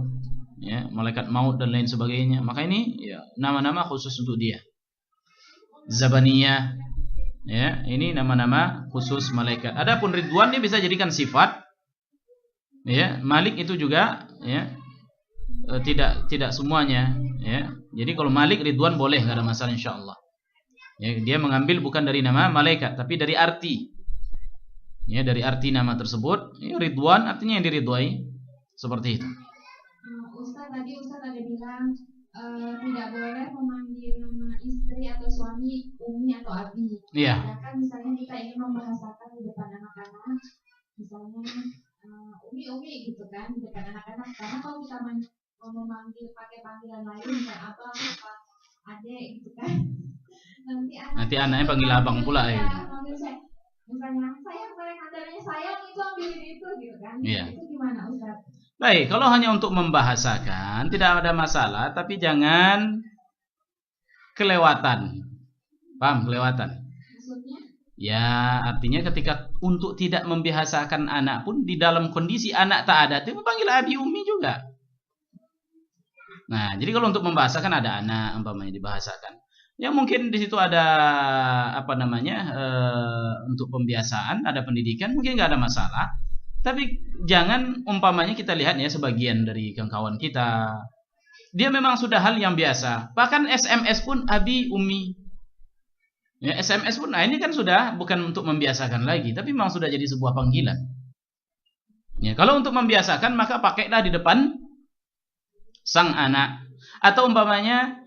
ya, malaikat maut dan lain sebagainya. Maka ini ya, nama-nama khusus untuk dia. Zabaniyah, ya, ini nama-nama khusus malaikat. Adapun Ridwan dia bisa jadikan sifat. Ya, Malik itu juga ya, tidak semuanya ya. Jadi kalau Malik Ridwan boleh, nggak ada masalah insyaallah. Ya, dia mengambil bukan dari nama malaikat tapi dari arti. Ya, dari arti nama tersebut. Ya, Ridwan artinya yang diridhai. Seperti itu. Ustaz ada bilang tidak boleh memanggil nama istri atau suami umi atau abi. Iya. Kan misalnya kita ingin membahasakan di depan anak-anak, misalnya umi gitu kan di depan anak-anak. Karena kalau kita memanggil pakai panggilan lain misalnya apa adek gitu kan, nanti anaknya panggil abang pula ya. Manggil saya, misalnya sayang adanya sayang itu ambil itu gitu kan. Iya. Itu gimana Ustaz? Baik, kalau hanya untuk membahasakan tidak ada masalah, tapi jangan kelewatan. Paham kelewatan? Maksudnya? Ya, artinya ketika untuk tidak membiasakan anak pun di dalam kondisi anak tak ada, itu panggil abi umi juga. Nah, jadi kalau untuk membahasakan ada anak umpamanya dibahasakan. Ya mungkin di situ ada untuk pembiasaan, ada pendidikan, mungkin nggak ada masalah. Tapi jangan umpamanya kita lihat ya sebagian dari kawan kita, dia memang sudah hal yang biasa. Bahkan SMS pun abi umi. Ya, SMS pun, nah ini kan sudah bukan untuk membiasakan lagi, tapi memang sudah jadi sebuah panggilan. Ya, kalau untuk membiasakan maka pakailah di depan sang anak, atau umpamanya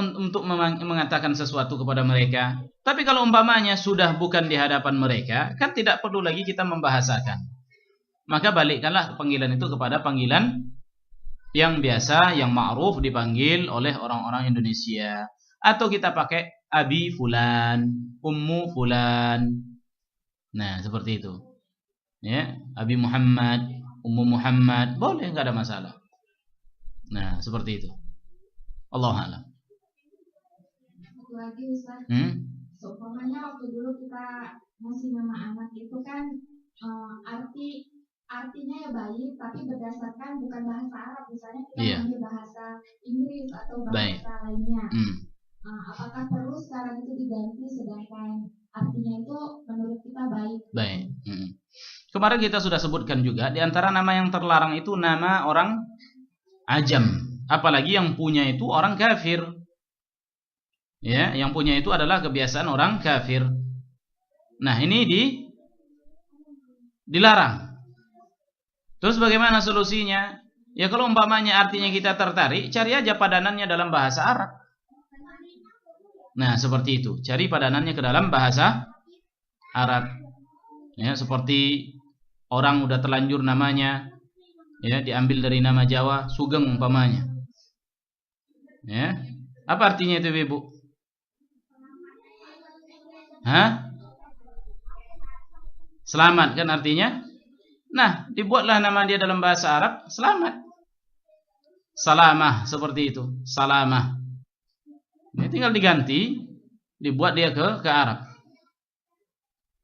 untuk mengatakan sesuatu kepada mereka. Tapi kalau umpamanya sudah bukan di hadapan mereka, kan tidak perlu lagi kita membahasakan. Maka balikkanlah panggilan itu kepada panggilan yang biasa, yang ma'ruf dipanggil oleh orang-orang Indonesia. Atau kita pakai abi fulan, ummu fulan. Nah, seperti itu. Ya, abi Muhammad, ummu Muhammad, boleh, nggak ada masalah. Nah, seperti itu. Allahu a'lam. Satu lagi Ustaz. Seumpamanya waktu dulu kita ngasih nama anak itu kan artinya ya baik, tapi berdasarkan bukan bahasa Arab, misalnya kita ambil bahasa Inggris atau bahasa lainnya. Apakah perlu sekarang itu diganti sedangkan artinya itu menurut kita baik? Baik. Kemarin kita sudah sebutkan juga di antara nama yang terlarang itu nama orang ajam, apalagi yang punya itu orang kafir. Ya, yang punya itu adalah kebiasaan orang kafir. Nah, ini dilarang. Terus bagaimana solusinya? Ya kalau umpamanya artinya kita tertarik, cari aja padanannya dalam bahasa Arab. Nah, seperti itu. Cari padanannya ke dalam bahasa Arab. Ya, seperti orang udah terlanjur namanya, ya, diambil dari nama Jawa, Sugeng umpamanya. Ya. Apa artinya itu, Ibu? Hah? Selamat kan artinya? Nah, dibuatlah nama dia dalam bahasa Arab, selamat. Salamah, seperti itu. Salamah. Ini tinggal diganti, dibuat dia ke Arab.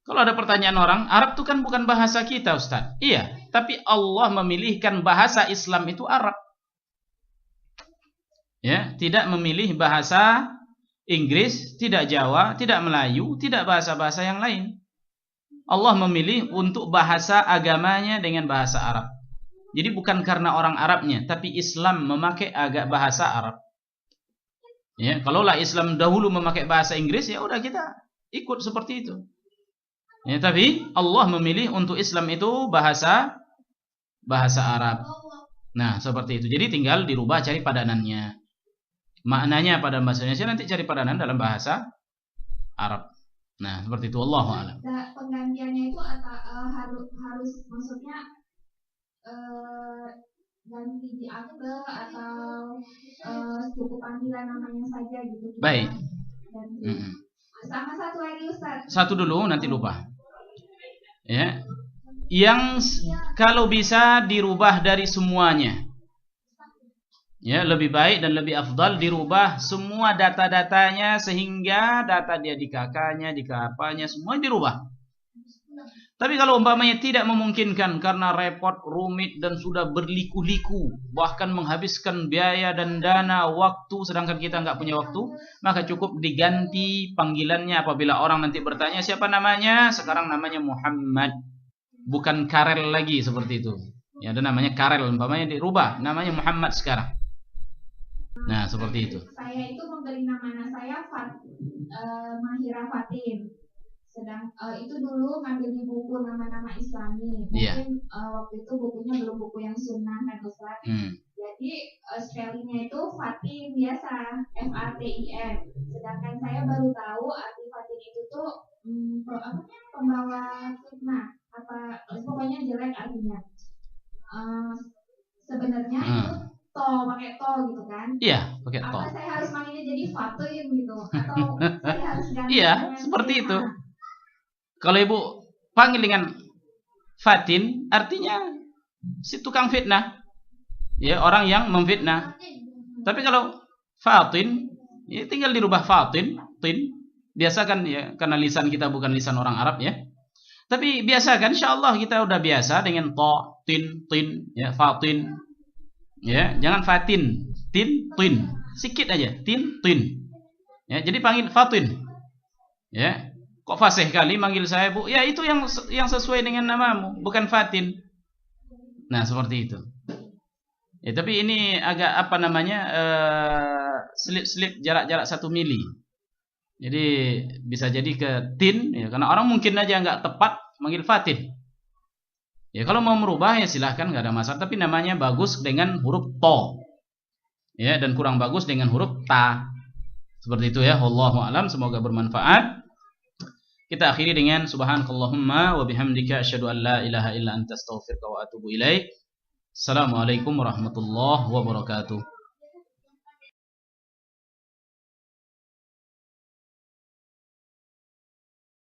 Kalau ada pertanyaan orang, Arab itu kan bukan bahasa kita, Ustaz. Iya, tapi Allah memilihkan bahasa Islam itu Arab. Ya, tidak memilih bahasa Inggris, tidak Jawa, tidak Melayu, tidak bahasa-bahasa yang lain. Allah memilih untuk bahasa agamanya dengan bahasa Arab. Jadi bukan karena orang Arabnya, tapi Islam memakai bahasa Arab. Ya, kalaulah Islam dahulu memakai bahasa Inggris, ya udah kita ikut seperti itu. Ya, tapi Allah memilih untuk Islam itu bahasa Arab. Nah, seperti itu. Jadi tinggal dirubah, cari padanannya. Maknanya pada bahasa Indonesia, nanti cari padanan dalam bahasa Arab. Nah, seperti itu. Allahu a'lam. Penggantiannya itu harus maksudnya ganti di akte atau cukup panggilan namanya saja gitu. Baik. Sama satu lagi Ustaz. Satu dulu, nanti lupa. Ya. Yang kalau bisa dirubah dari semuanya. Ya, lebih baik dan lebih afdal dirubah semua data-datanya sehingga data dia di kakaknya, di apanya semua dirubah. Tapi kalau umpamanya tidak memungkinkan karena repot, rumit dan sudah berliku-liku, bahkan menghabiskan biaya dan dana, waktu, sedangkan kita nggak punya waktu, maka cukup diganti panggilannya apabila orang nanti bertanya siapa namanya, sekarang namanya Muhammad, bukan Karel lagi seperti itu. Ya, ada namanya Karel, umpamanya dirubah, namanya Muhammad sekarang. Nah, seperti itu. Saya itu memberi nama anak saya Mahira Fatin. Sedang itu dulu ngambil di buku nama-nama Islami. Mungkin waktu itu bukunya belum buku yang sunnah kan Ustaz. Jadi spellingnya itu Fatin biasa, Fatin. Sedangkan saya baru tahu arti Fatin itu tuh pembawa fitnah, apa pokoknya jelek artinya. Sebenarnya itu pakai to gitu kan? Iya, pakai to. Apa saya harus manggilnya jadi Fatin gitu atau saya harus ganti? Iya, seperti itu. Kalau ibu panggil dengan Fatin, artinya si tukang fitnah, ya orang yang memfitnah. Tapi kalau Fatin, ya tinggal dirubah Fatin, tin. Biasakan ya, karena lisan kita bukan lisan orang Arab ya. Tapi biasakan, insya Allah kita udah biasa dengan to, tin, ya Fatin, ya jangan Fatin, tin, sikit aja, tin. Ya, jadi panggil Fatin, ya. Kok fasih kali manggil saya Bu? Ya itu yang sesuai dengan namamu, bukan Fatin. Nah seperti itu. Ya tapi ini agak apa namanya selip jarak 1 mili. Jadi bisa jadi ke tin, ya karena orang mungkin aja nggak tepat manggil Fatin. Ya kalau mau merubah ya silahkan, nggak ada masalah. Tapi namanya bagus dengan huruf to, ya dan kurang bagus dengan huruf ta. Seperti itu ya. Wallahu a'lam. Semoga bermanfaat. Kita akhiri dengan subhanakallahumma wa bihamdika asyhadu an la ilaha illa anta astaghfiruka wa atubu ilaik. Assalamualaikum warahmatullahi wabarakatuh.